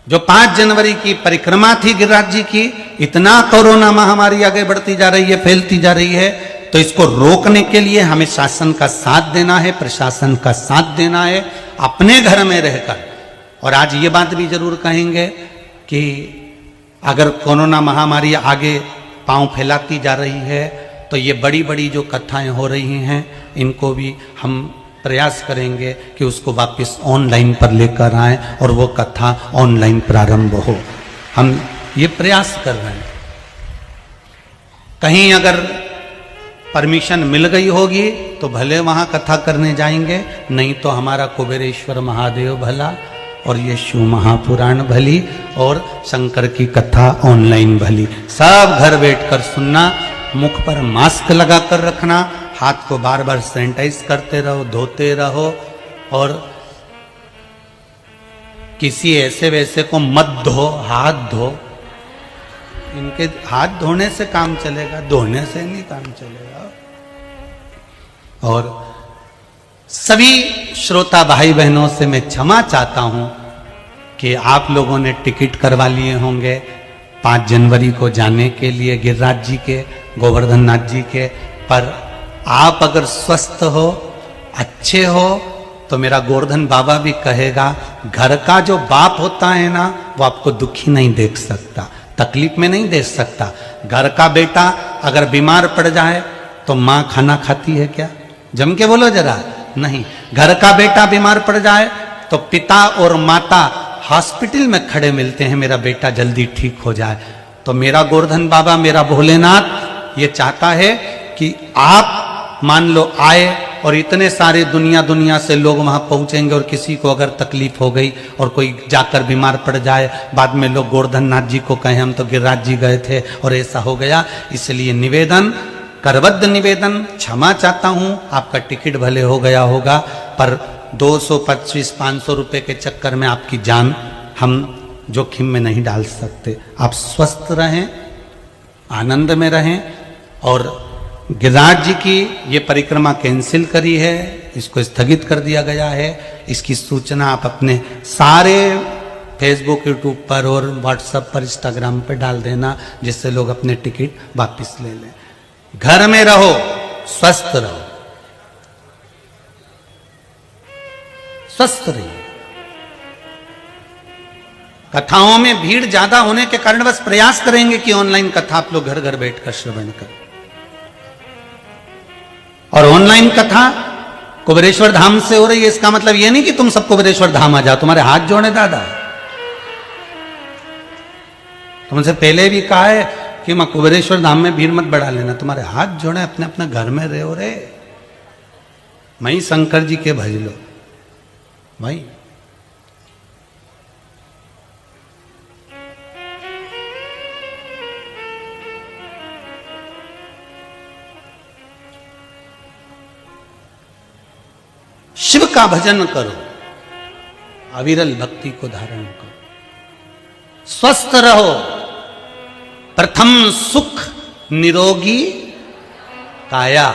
जो 5 जनवरी की परिक्रमा थी गिरिराज जी की, इतना कोरोना महामारी आगे बढ़ती जा रही है, फैलती जा रही है, तो इसको रोकने के लिए हमें शासन का साथ देना है, प्रशासन का साथ देना है, अपने घर में रहकर। और आज ये बात भी जरूर कहेंगे कि अगर कोरोना महामारी आगे पांव फैलाती जा रही है, तो ये बड़ी बड़ी जो कथाएं हो रही हैं, इनको भी हम प्रयास करेंगे कि उसको वापस ऑनलाइन पर लेकर आएं और वो कथा ऑनलाइन प्रारंभ हो। हम ये प्रयास कर रहे हैं। कहीं अगर परमिशन मिल गई होगी तो भले वहां कथा करने जाएंगे, नहीं तो हमारा कुबेरेश्वर महादेव भला और ये शिव महापुराण भली और शंकर की कथा ऑनलाइन भली। सब घर बैठकर सुनना, मुख पर मास्क लगाकर रखना, हाथ को बार बार सैनिटाइज करते रहो, धोते रहो, और किसी ऐसे वैसे को मत धो, हाथ धो। इनके हाथ धोने से काम चलेगा, धोने से नहीं काम चलेगा। और सभी श्रोता भाई बहनों से मैं क्षमा चाहता हूं कि आप लोगों ने टिकट करवा लिए होंगे 5 जनवरी को जाने के लिए गिरिराज जी के, गोवर्धन नाथ जी के, पर आप अगर स्वस्थ हो, अच्छे हो, तो मेरा गोवर्धन बाबा भी कहेगा, घर का जो बाप होता है ना, वो आपको दुखी नहीं देख सकता, तकलीफ में नहीं देख सकता। घर का बेटा अगर बीमार पड़ जाए तो माँ खाना खाती है क्या? जम के बोलो जरा, नहीं। घर का बेटा बीमार पड़ जाए तो पिता और माता हॉस्पिटल में खड़े मिलते हैं, मेरा बेटा जल्दी ठीक हो जाए। तो मेरा गोवर्धन बाबा, मेरा भोलेनाथ ये चाहता है कि आप मान लो आए और इतने सारे दुनिया से लोग वहां पहुंचेंगे, और किसी को अगर तकलीफ हो गई और कोई जाकर बीमार पड़ जाए, बाद में लोग गोवर्धन नाथ जी को कहें हम तो गिरिराज जी गए थे और ऐसा हो गया। इसलिए निवेदन, करबद्ध निवेदन, क्षमा चाहता हूं, आपका टिकट भले हो गया होगा, पर 225-500 रुपए के चक्कर में आपकी जान हम जोखिम में नहीं डाल सकते। आप स्वस्थ रहें, आनंद में रहें। और गिरिराज जी की ये परिक्रमा कैंसिल करी है, इसको स्थगित कर दिया गया है। इसकी सूचना आप अपने सारे फेसबुक, यूट्यूब पर और व्हाट्सएप पर, इंस्टाग्राम पर डाल देना, जिससे लोग अपने टिकट वापस ले लें। घर में रहो, स्वस्थ रहो, स्वस्थ रहिए। कथाओं में भीड़ ज्यादा होने के कारण बस प्रयास करेंगे कि ऑनलाइन कथा आप लोग घर घर बैठकर श्रवण करें। और ऑनलाइन कथा कुबेरेश्वर धाम से हो रही है, इसका मतलब यह नहीं कि तुम सब कुबेरेश्वर धाम आ जाओ, तुम्हारे हाथ जोड़े दादा। तुमसे पहले भी कहा है कि मां कुबेरेश्वर धाम में भीड़ मत बढ़ा लेना, तुम्हारे हाथ जोड़े, अपने अपने घर में रहो रे, वहीं शंकर जी के भज लो भाई। शिव का भजन करो, अविरल भक्ति को धारण करो, स्वस्थ रहो। प्रथम सुख निरोगी काया।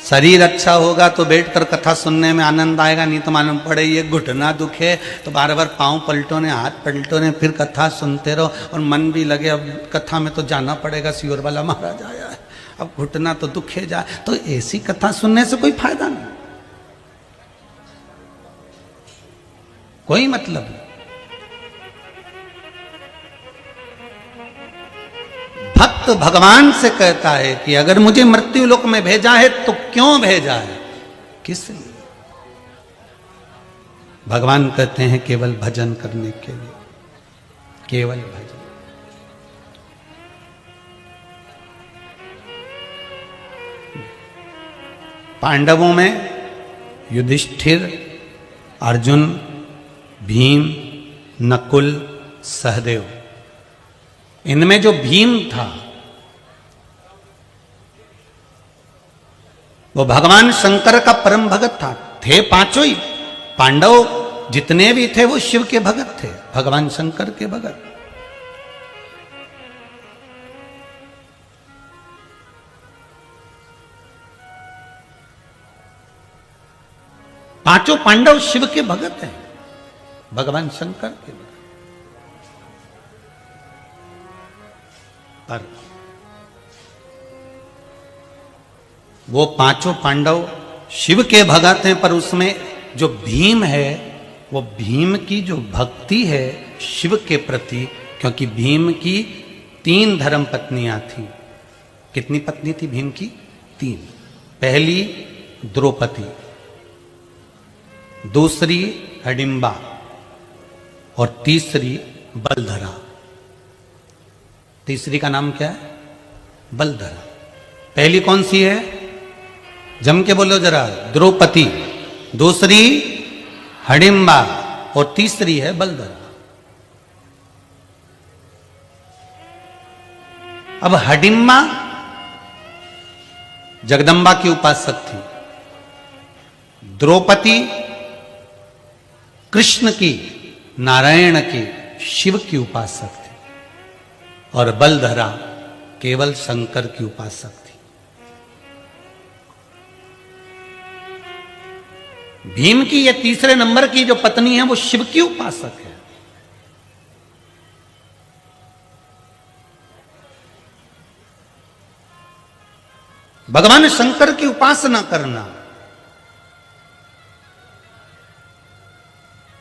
शरीर अच्छा होगा तो बैठकर कथा सुनने में आनंद आएगा, नहीं तो मालूम पड़े ये घुटना दुखे तो बार बार पांव पलटो ने, हाथ पलटो ने, फिर कथा सुनते रहो और मन भी लगे अब कथा में तो जाना पड़ेगा, सियोर वाला महाराज आया है, अब घुटना तो दुखे जाए, तो ऐसी कथा सुनने से कोई फायदा नहीं, कोई मतलब नहीं। भक्त भगवान से कहता है कि अगर मुझे मृत्यु लोक में भेजा है तो क्यों भेजा है, किस लिए? भगवान कहते हैं केवल भजन करने के लिए, केवल भजन। पांडवों में युधिष्ठिर, अर्जुन, भीम, नकुल, सहदेव, इनमें जो भीम था वो भगवान शंकर का परम भगत था। थे पांचों ही पांडव जितने भी थे वो शिव के भगत थे, भगवान शंकर के भगत। पांचों पांडव शिव के भगत हैं, भगवान शंकर के भगत। पर वो पांचों पांडव शिव के भगत हैं, पर उसमें जो भीम है वो भीम की जो भक्ति है शिव के प्रति, क्योंकि भीम की 3 धर्म पत्नियां थी। कितनी पत्नी थी भीम की? 3। पहली द्रौपदी, दूसरी हिडिंबा और तीसरी बलधरा। तीसरी का नाम क्या है? बलधरा। पहली कौन सी है? जम के बोलो जरा। द्रौपदी, दूसरी हिडिंबा और तीसरी है बलधरा। अब हिडिंबा जगदम्बा की उपासक थी, द्रौपदी कृष्ण की, नारायण की, शिव की उपासक थी, और बलधरा केवल शंकर की उपासक थी। भीम की ये तीसरे नंबर की जो पत्नी है वो शिव की उपासक है। भगवान शंकर की उपासना करना,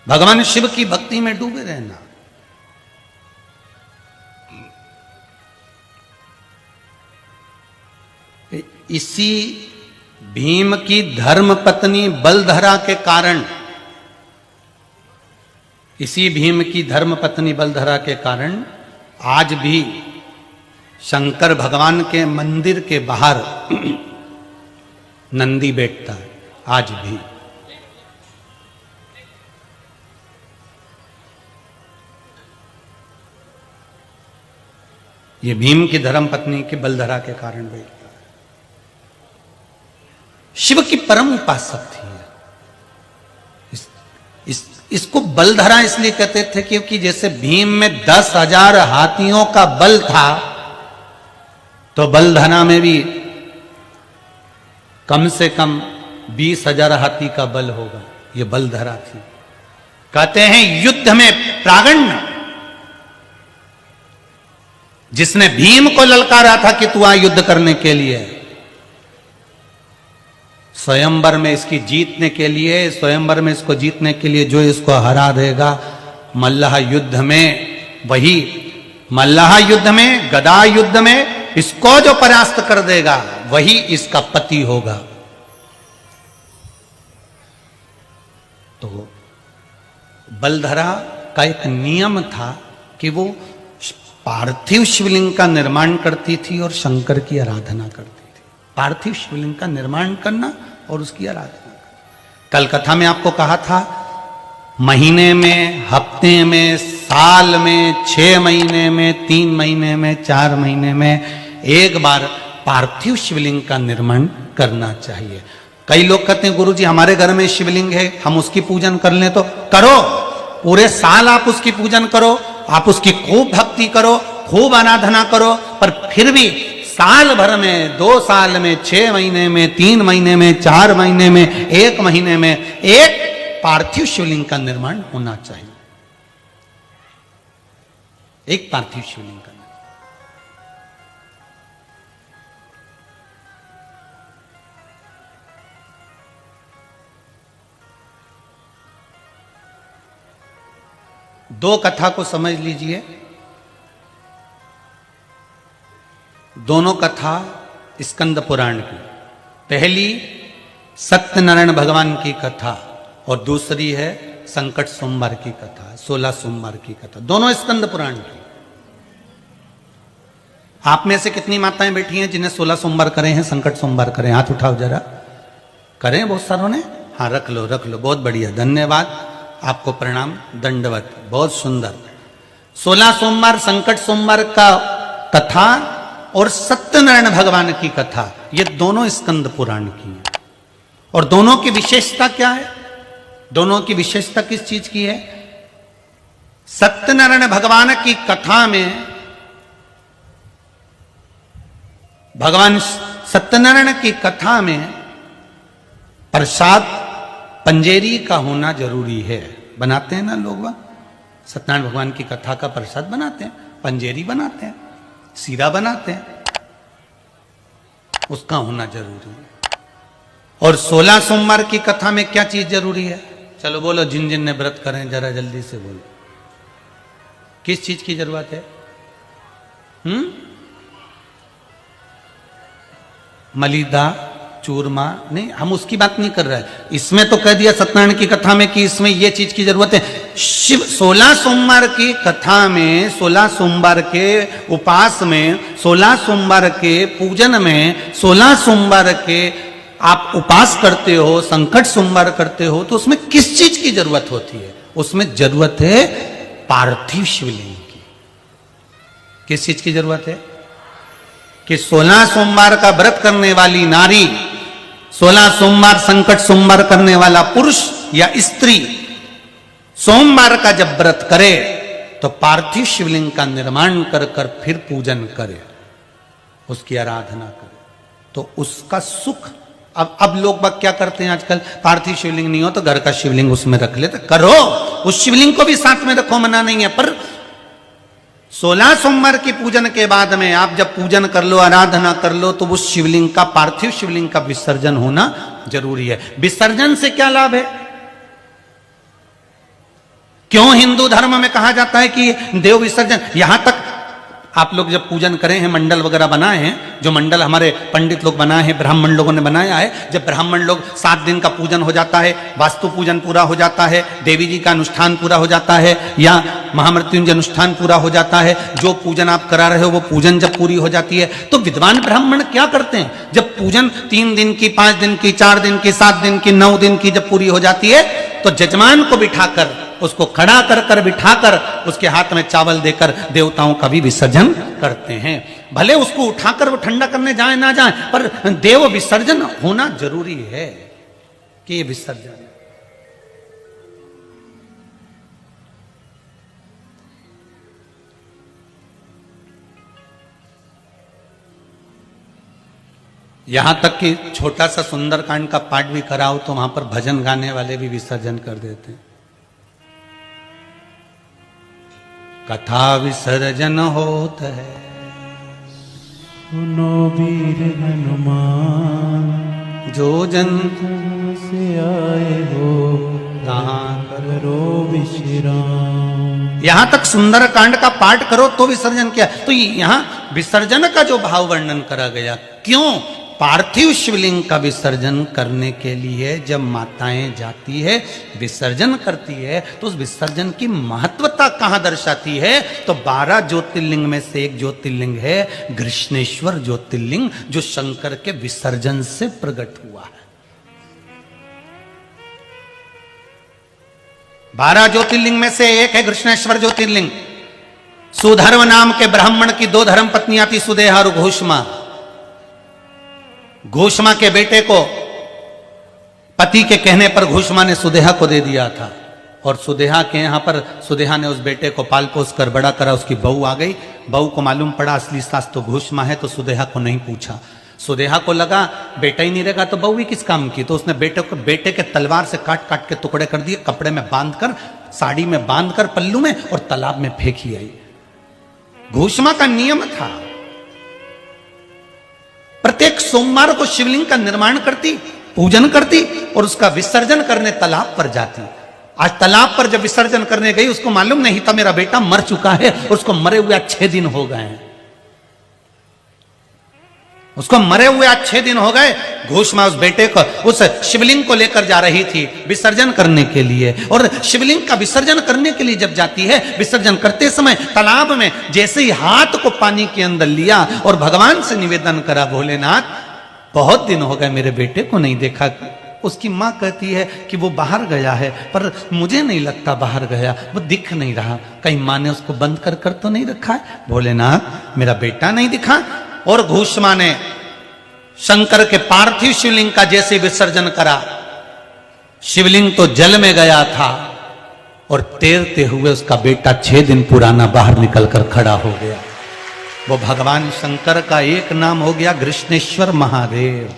भगवान शिव की भक्ति में डूबे रहना, इसी भीम की धर्म पत्नी बलधरा के कारण, इसी भीम की धर्म पत्नी बलधरा के कारण आज भी शंकर भगवान के मंदिर के बाहर नंदी बैठता है। आज भी ये भीम की धर्म पत्नी के बलधरा के कारण बैठता है। शिव की परम उपासक थी। इसको बलधरा इसलिए कहते थे क्योंकि जैसे भीम में 10,000 हाथियों का बल था, तो बलधरा में भी कम से कम 20,000 हाथी का बल होगा। ये बलधरा थी। कहते हैं युद्ध में प्रागण्य, जिसने भीम को ललकारा था कि तू आ युद्ध करने के लिए, स्वयंवर में इसकी जीतने के लिए, स्वयंवर में इसको जीतने के लिए जो इसको हरा देगा मल्लाह युद्ध में, वही मल्लाह युद्ध में, गदा युद्ध में इसको जो परास्त कर देगा वही इसका पति होगा। तो बलधरा का एक नियम था कि वो पार्थिव शिवलिंग का निर्माण करती थी और शंकर की आराधना करती थी। पार्थिव शिवलिंग का निर्माण करना और उसकी आराधना करना। कल कथा में आपको कहा था, महीने में, हफ्ते में, साल में, 6 महीने में, 3 महीने में, 4 महीने में एक बार पार्थिव शिवलिंग का निर्माण करना चाहिए। कई लोग कहते हैं गुरुजी हमारे घर में शिवलिंग है, हम उसकी पूजन कर लें, तो करो, पूरे साल आप उसकी पूजन करो, आप उसकी खूब भक्ति करो, खूब आराधना करो, पर फिर भी साल भर में, 2 साल में, 6 महीने में, 3 महीने में, 4 महीने में, 1 महीने में एक पार्थिव शिवलिंग का निर्माण होना चाहिए। एक पार्थिव शिवलिंग का निर्माण। दो कथा को समझ लीजिए। दोनों कथा स्कंद पुराण की। पहली सत्यनारायण भगवान की कथा और दूसरी है संकट सोमवार की कथा, 16 सोमवार की कथा, दोनों स्कंद पुराण की। आप में से कितनी माताएं बैठी हैं जिन्हें 16 सोमवार करे हैं, संकट सोमवार करें? हाथ उठाओ जरा। करें बहुत सारों ने? हाँ, रख लो रख लो, बहुत बढ़िया, धन्यवाद, आपको प्रणाम, दंडवत, बहुत सुंदर। 16 सोमवार संकट सोमवार का कथा और सत्यनारायण भगवान की कथा, ये दोनों स्कंद पुराण की है। और दोनों की विशेषता क्या है? दोनों की विशेषता किस चीज की है? सत्यनारायण भगवान की कथा में भगवान सत्यनारायण की कथा में प्रसाद पंजेरी का होना जरूरी है। बनाते हैं ना लोग, वह सत्यनारायण भगवान की कथा का प्रसाद बनाते हैं, पंजेरी बनाते हैं, सीरा बनाते हैं, उसका होना जरूरी है। और 16 सोमवार की कथा में क्या चीज जरूरी है? चलो बोलो, जिन जिन ने व्रत करें जरा जल्दी से बोलो, किस चीज की जरूरत है? मलिदा, चूरमा? नहीं, हम उसकी बात नहीं कर रहे हैं। इसमें तो कह दिया सत्यनारायण की कथा में कि इसमें यह चीज की जरूरत है। शिव 16 सोमवार की कथा में, 16 सोमवार के उपास में, 16 सोमवार के पूजन में, 16 सोमवार के आप उपास करते हो, संकट सोमवार करते हो, तो उसमें किस चीज की जरूरत होती है? उसमें जरूरत है पार्थिव शिवलिंग की। किस चीज की जरूरत है? कि 16 सोमवार का व्रत करने वाली नारी, 16 सोमवार संकट सोमवार करने वाला पुरुष या स्त्री सोमवार का जब व्रत करे तो पार्थिव शिवलिंग का निर्माण कर कर फिर पूजन करे, उसकी आराधना करे, तो उसका सुख। अब लोग बाग क्या करते हैं आजकल, पार्थिव शिवलिंग नहीं हो तो घर का शिवलिंग उसमें रख लेते। करो, उस शिवलिंग को भी साथ में रखो, मना नहीं है, पर 16 सोमवार की पूजन के बाद में आप जब पूजन कर लो, आराधना कर लो, तो उस शिवलिंग का, पार्थिव शिवलिंग का विसर्जन होना जरूरी है। विसर्जन से क्या लाभ है? क्यों हिंदू धर्म में कहा जाता है कि देव विसर्जन? यहां तक आप लोग जब पूजन करें हैं, मंडल वगैरह बनाए हैं, जो मंडल हमारे पंडित लोग बनाए हैं, ब्राह्मण लोगों ने बनाया है, जब ब्राह्मण लोग 7 दिन का पूजन हो जाता है, वास्तु पूजन पूरा हो जाता है, देवी जी का अनुष्ठान पूरा हो जाता है, या महामृत्युंजय अनुष्ठान पूरा हो जाता है, जो पूजन आप करा रहे हो वो पूजन जब पूरी हो जाती है, तो विद्वान ब्राह्मण क्या करते हैं? जब पूजन 3 दिन की, 5 दिन की, 4 दिन की, 7 दिन की, 9 दिन की जब पूरी हो जाती है, तो जजमान को बिठाकर, उसको खड़ा कर कर बिठाकर, उसके हाथ में चावल देकर देवताओं का भी विसर्जन करते हैं। भले उसको उठाकर वो ठंडा करने जाए ना जाए, पर देव विसर्जन होना जरूरी है कि ये विसर्जन। यहां तक कि छोटा सा सुंदरकांड का पाठ भी कराओ तो वहां पर भजन गाने वाले भी विसर्जन कर देते हैं। कथा विसर्जन होत है, सुनो वीर हनुमान, जो जन से आए हो कहाँ करो विश्राम। यहां तक सुंदरकांड का पाठ करो तो विसर्जन किया। तो यहां विसर्जन का जो भाव वर्णन करा गया, क्यों पार्थिव शिवलिंग का विसर्जन करने के लिए जब माताएं जाती है, विसर्जन करती है, तो उस विसर्जन की महत्वता कहां दर्शाती है? तो 12 ज्योतिर्लिंग में से एक ज्योतिर्लिंग है घृष्णेश्वर ज्योतिर्लिंग, जो शंकर के विसर्जन से प्रकट हुआ है। 12 ज्योतिर्लिंग में से एक है घृष्णेश्वर ज्योतिर्लिंग। सुधर्म नाम के ब्राह्मण की 2 धर्म पत्नियां थी, सुदेहा और घोषमा। घोषमा के बेटे को पति के कहने पर घोषमा ने सुदेहा को दे दिया था, और सुदेहा के यहां पर सुदेहा ने उस बेटे को पाल पोस कर बड़ा करा। उसकी बहू आ गई, बहू को मालूम पड़ा असली सास तो घोषमा है, तो सुदेहा को नहीं पूछा। सुदेहा को लगा बेटा ही नहीं रहेगा तो बहू ही किस काम की, तो उसने बेटे के तलवार से काट काट के टुकड़े कर दिए, कपड़े में बांधकर, साड़ी में बांधकर, पल्लू में, और तालाब में फेंक ही आई। घोषमा का नियम था, प्रत्येक सोमवार को शिवलिंग का निर्माण करती, पूजन करती और उसका विसर्जन करने तालाब पर जाती। आज तालाब पर जब विसर्जन करने गई, उसको मालूम नहीं था मेरा बेटा मर चुका है, उसको मरे हुए 6 दिन हो गए हैं। उसको मरे हुए आज 6 दिन हो गए। घोषमा उस बेटे को, उस शिवलिंग को लेकर जा रही थी विसर्जन करने के लिए, और शिवलिंग का विसर्जन करने के लिए जब जाती है, विसर्जन करते समय तालाब में जैसे ही हाथ को पानी के अंदर लिया और भगवान से निवेदन करा, भोलेनाथ बहुत दिन हो गए मेरे बेटे को नहीं देखा। उसकी मां कहती है कि वो बाहर गया है, पर मुझे नहीं लगता बाहर गया, वो दिख नहीं रहा, कहीं मां ने उसको बंद कर तो नहीं रखा है। भोलेनाथ मेरा बेटा नहीं दिखा। और घोषमा ने शंकर के पार्थिव शिवलिंग का जैसे विसर्जन करा, शिवलिंग तो जल में गया था, और तैरते हुए उसका बेटा 6 दिन पुराना बाहर निकलकर खड़ा हो गया। वो भगवान शंकर का एक नाम हो गया घृष्णेश्वर महादेव।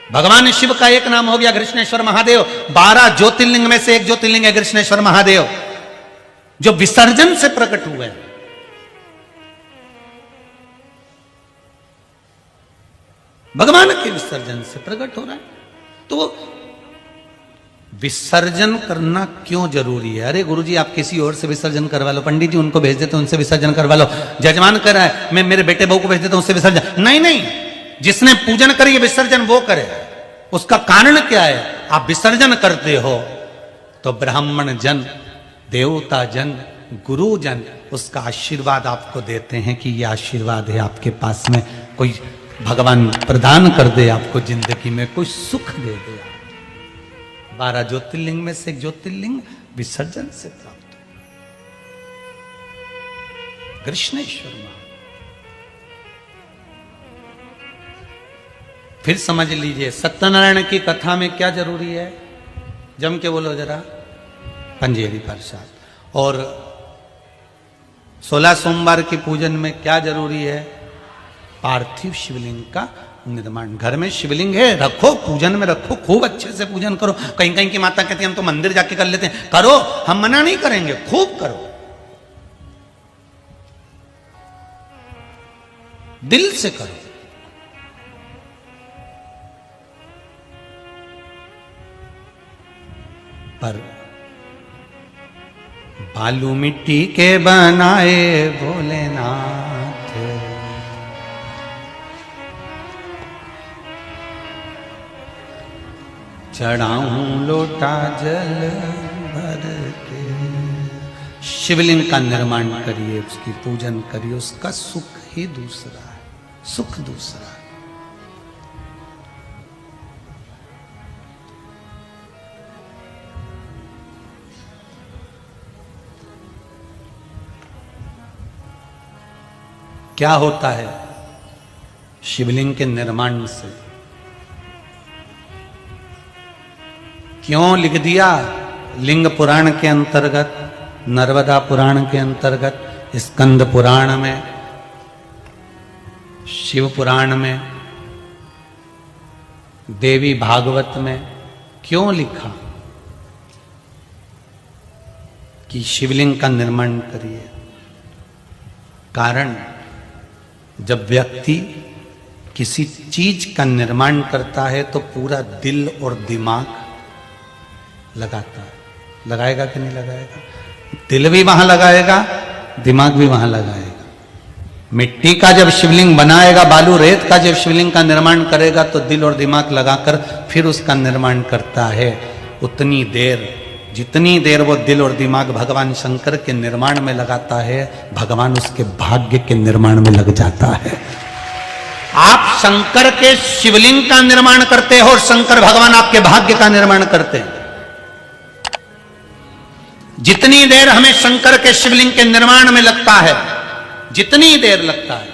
भगवान शिव का एक नाम हो गया घृष्णेश्वर महादेव। 12 ज्योतिर्लिंग में से एक ज्योतिर्लिंग है घृष्णेश्वर महादेव, जो विसर्जन से प्रकट हुए। भगवान के विसर्जन से प्रकट हो रहा है। तो विसर्जन करना क्यों जरूरी है? अरे गुरुजी आप किसी और से विसर्जन करवा लो, पंडित जी उनको भेज देते उनसे विसर्जन करवा लो, जजमान कर रहा है मैं मेरे बेटे बहू को भेज देता हूं उससे विसर्जन। नहीं नहीं, जिसने पूजन करी विसर्जन वो करे। उसका कारण क्या है? आप विसर्जन करते हो तो ब्राह्मण जन, देवता जन, गुरुजन उसका आशीर्वाद आपको देते हैं कि यह आशीर्वाद है आपके पास में, कोई भगवान प्रदान कर दे आपको, जिंदगी में कोई सुख दे दे। 12 ज्योतिर्लिंग में से एक ज्योतिर्लिंग विसर्जन से प्राप्त हो, घृष्णेश्वर मां। फिर समझ लीजिए सत्यनारायण की कथा में क्या जरूरी है, जम के बोलो जरा, पंजेरी प्रसाद। और 16 सोमवार के पूजन में क्या जरूरी है? पार्थिव शिवलिंग का निर्माण। घर में शिवलिंग है, रखो, पूजन में रखो, खूब अच्छे से पूजन करो। कहीं कहीं की माता कहती है हम तो मंदिर जाके कर लेते हैं, करो, हम मना नहीं करेंगे, खूब करो, दिल से करो। पर बालू मिट्टी के बनाए भोलेनाथ, चढ़ाऊं लोटा जल भर के। शिवलिंग का निर्माण करिए, उसकी पूजन करिए, उसका सुख ही दूसरा है, सुख दूसरा है। क्या होता है शिवलिंग के निर्माण से? क्यों लिख दिया? लिंग पुराण के अंतर्गत, नर्मदा पुराण के अंतर्गत, स्कंद पुराण में, शिव पुराण में, देवी भागवत में क्यों लिखा कि शिवलिंग का निर्माण करिए? कारण जब व्यक्ति किसी चीज का निर्माण करता है तो पूरा दिल और दिमाग लगाता है। लगाएगा कि नहीं लगाएगा? दिल भी वहां लगाएगा, दिमाग भी वहां लगाएगा। मिट्टी का जब शिवलिंग बनाएगा, बालू रेत का जब शिवलिंग का निर्माण करेगा तो दिल और दिमाग लगाकर फिर उसका निर्माण करता है। उतनी देर, जितनी देर वो दिल और दिमाग भगवान शंकर के निर्माण में लगाता है, भगवान उसके भाग्य के निर्माण में लग जाता है। आप शंकर के शिवलिंग का निर्माण करते हो और शंकर भगवान आपके भाग्य का निर्माण करते हैं। जितनी देर हमें शंकर के शिवलिंग के निर्माण में लगता है, जितनी देर लगता है,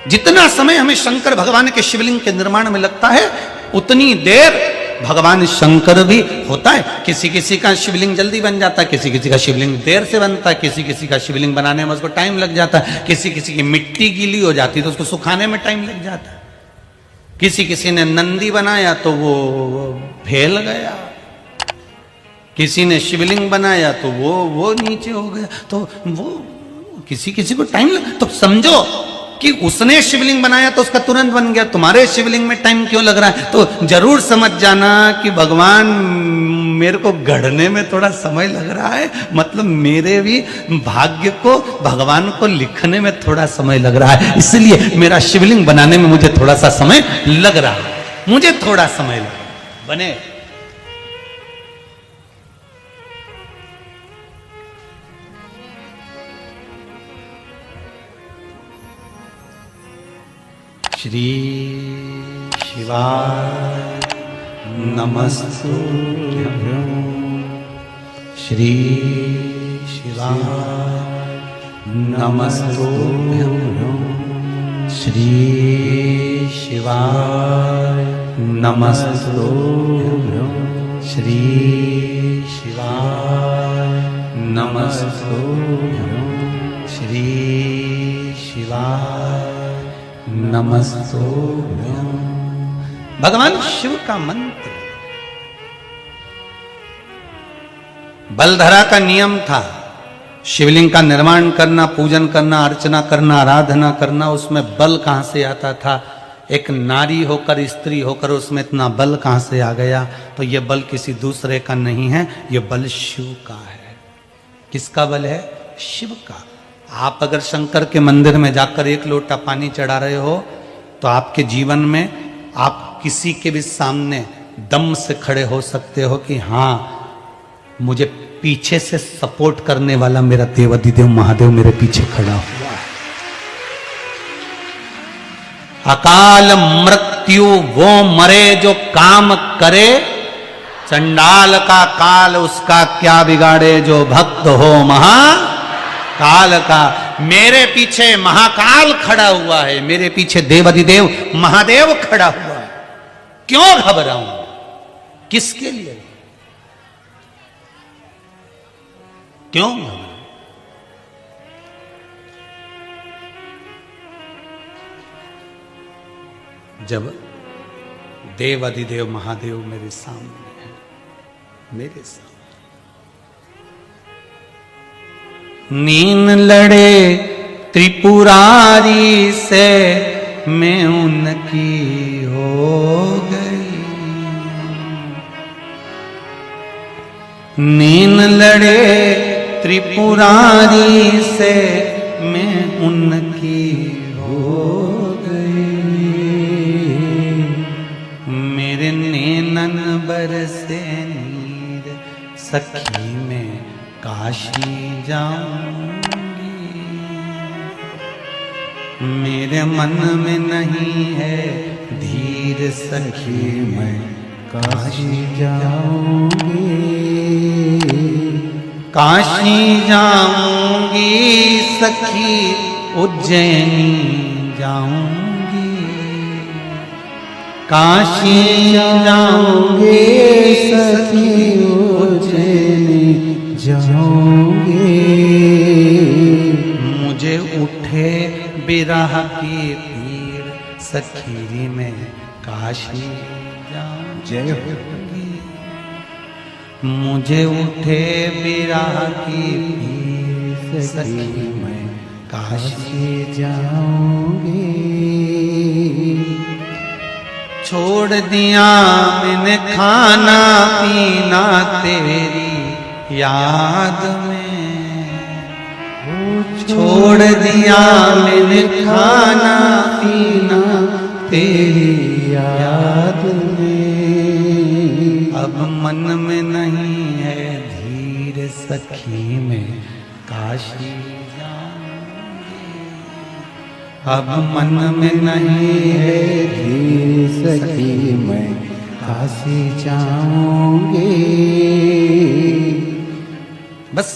जितना समय हमें शंकर भगवान के शिवलिंग के निर्माण में लगता है, उतनी देर भगवान शंकर भी होता है। किसी किसी का शिवलिंग जल्दी बन जाता है, किसी किसी का शिवलिंग देर से बनता है, किसी किसी का शिवलिंग बनाने में उसको टाइम लग जाता है, किसी किसी की मिट्टी गीली हो जाती है तो उसको सुखाने में टाइम लग जाता है, किसी किसी ने नंदी बनाया तो वो फैल गया, किसी ने शिवलिंग बनाया तो वो नीचे हो गया, तो वो किसी किसी को टाइम लग। तो समझो कि उसने शिवलिंग बनाया तो उसका तुरंत बन गया, तुम्हारे शिवलिंग में टाइम क्यों लग रहा है? तो जरूर समझ जाना कि भगवान मेरे को गढ़ने में थोड़ा समय लग रहा है, मतलब मेरे भी भाग्य को भगवान को लिखने में थोड़ा समय लग रहा है, इसलिए मेरा शिवलिंग बनाने में मुझे थोड़ा सा समय लग रहा है, मुझे थोड़ा समय लग रहा है। बने श्री शिवाय नमस्तुभ्यं, श्री शिवाय नमस्तुभ्यं, श्री शिवाय नमस्तुभ्यं, श्री शिवाय नमस्तुभ्यं, श्री शिवाय नमस्तुभ्यं। भगवान शिव का मंत्र। बलधरा का नियम था शिवलिंग का निर्माण करना, पूजन करना, अर्चना करना, आराधना करना। उसमें बल कहां से आता था? एक नारी होकर, स्त्री होकर उसमें इतना बल कहां से आ गया? तो यह बल किसी दूसरे का नहीं है, यह बल शिव का है। किसका बल है? शिव का। आप अगर शंकर के मंदिर में जाकर एक लोटा पानी चढ़ा रहे हो तो आपके जीवन में आप किसी के भी सामने दम से खड़े हो सकते हो कि हाँ, मुझे पीछे से सपोर्ट करने वाला मेरा देवाधिदेव महादेव मेरे पीछे खड़ा हुआ है। अकाल मृत्यु वो मरे जो काम करे, चंडाल का काल उसका क्या बिगाड़े, जो भक्त हो महाकाल का। मेरे पीछे महाकाल खड़ा हुआ है, मेरे पीछे देवाधिदेव महादेव खड़ा हुआ है। क्यों घबराऊं? किसके लिए? क्यों घबराऊं? जब देवाधिदेव महादेव मेरे सामने है, मेरे सामने। नीन लड़े त्रिपुरारी से मैं उनकी हो गई, नीन लड़े त्रिपुरारी से मैं उनकी हो गई। मेरे नैनन बरसे नीर सखी में काशी जाऊंगी। मेरे मन में नहीं है धीर सखी, मैं काशी जाऊंगी। काशी जाऊंगी सखी, उज्जैनी जाऊंगी। काशी जाऊंगी सखी, उज्जैनी जाऊंगी। मुझे उठे बिरह की पीर, सखी में काशी जाऊंगी। मुझे उठे बिरह की पीर, सखी में काशी जाऊंगी। छोड़ दिया मैंने खाना पीना तेरी याद में, छोड़ दिया मैंने खाना पीना तेरी याद में। अब मन में नहीं है धीर सखी में काशी जाऊंगी, अब मन में नहीं है धीर सखी मैं काशी जाऊंगी। बस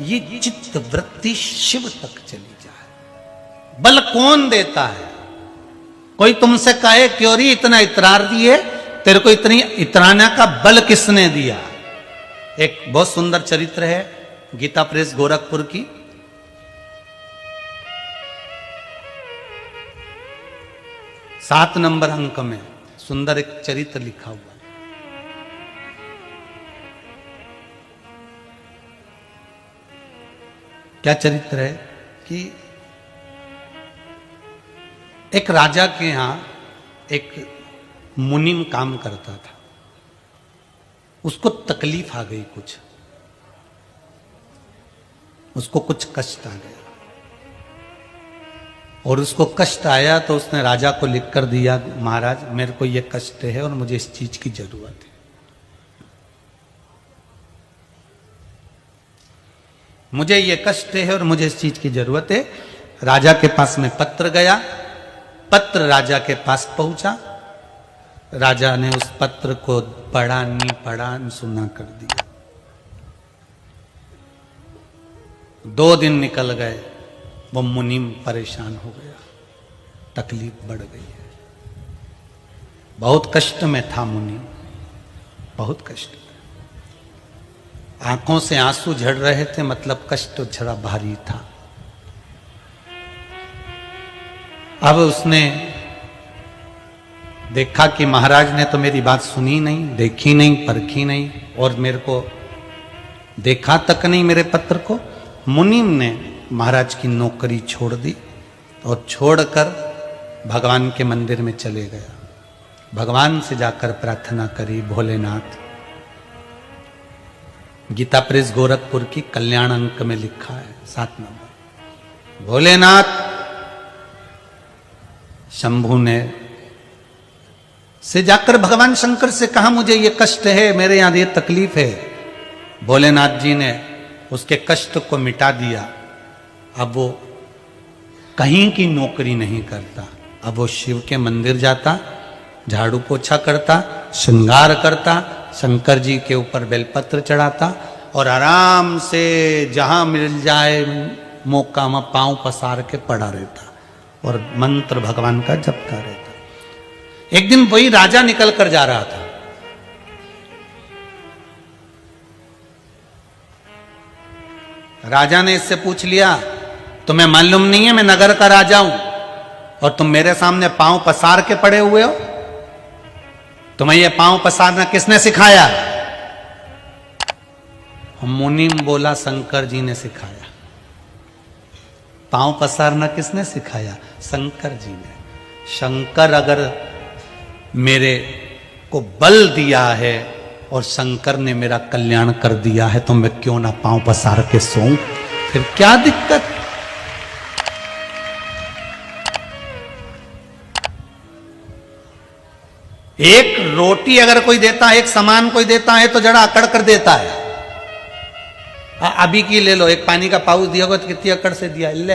ये चित्त वृत्ति शिव तक चली जाए। बल कौन देता है? कोई तुमसे कहे क्योरी इतना इतरार दिए, तेरे को इतनी इतराना का बल किसने दिया? एक बहुत सुंदर चरित्र है गीता प्रेस गोरखपुर की। 7 नंबर अंक में सुंदर एक चरित्र लिखा हुआ है। क्या चरित्र है कि एक राजा के यहां एक मुनिम काम करता था। उसको तकलीफ आ गई, उसको कुछ कष्ट आ गया, और उसको कष्ट आया तो उसने राजा को लिख कर दिया, महाराज मेरे को ये कष्ट है और मुझे इस चीज की जरूरत है, मुझे ये कष्ट है और मुझे इस चीज की जरूरत है। राजा के पास में पत्र गया, पत्र राजा के पास पहुंचा, राजा ने उस पत्र को पढ़ा नहीं पढ़ा सुना कर दिया। 2 दिन निकल गए, वो मुनीम परेशान हो गया, तकलीफ बढ़ गई है, बहुत कष्ट में था मुनीम, बहुत कष्ट में, आंखों से आंसू झड़ रहे थे, मतलब कष्ट झड़ा भारी था। अब उसने देखा कि महाराज ने तो मेरी बात सुनी नहीं, देखी नहीं, परखी नहीं, और मेरे को देखा तक नहीं मेरे पत्र को। मुनीम ने महाराज की नौकरी छोड़ दी और छोड़कर भगवान के मंदिर में चले गया। भगवान से जाकर प्रार्थना करी, भोलेनाथ, गीता प्रेस गोरखपुर की कल्याण अंक में लिखा है 7 नंबर, भोलेनाथ, शंभू ने से जाकर भगवान शंकर से कहा मुझे ये कष्ट है, मेरे यहां ये तकलीफ है। भोलेनाथ जी ने उसके कष्ट को मिटा दिया। अब वो कहीं की नौकरी नहीं करता, अब वो शिव के मंदिर जाता, झाड़ू पोछा करता, श्रृंगार करता, शंकर जी के ऊपर बेलपत्र चढ़ाता और आराम से जहां मिल जाए मौका में पांव पसार के पड़ा रहता और मंत्र भगवान का जपता रहता। एक दिन वही राजा निकल कर जा रहा था, राजा ने इससे पूछ लिया, तुम्हें मालूम नहीं है मैं नगर का राजा हूं और तुम मेरे सामने पांव पसार के पड़े हुए हो? तुम्हें ये पांव पसारना किसने सिखाया? मुनीम बोला, शंकर जी ने सिखाया। पांव पसारना किसने सिखाया? शंकर जी ने। शंकर अगर मेरे को बल दिया है और शंकर ने मेरा कल्याण कर दिया है तो मैं क्यों ना पांव पसार के सोऊं? फिर क्या दिक्कत? एक रोटी अगर कोई देता है, एक सामान कोई देता है तो जरा अकड़ कर देता है। अभी की ले लो, एक पानी का पाउच दिया होगा तो कितनी अकड़ से दिया, ले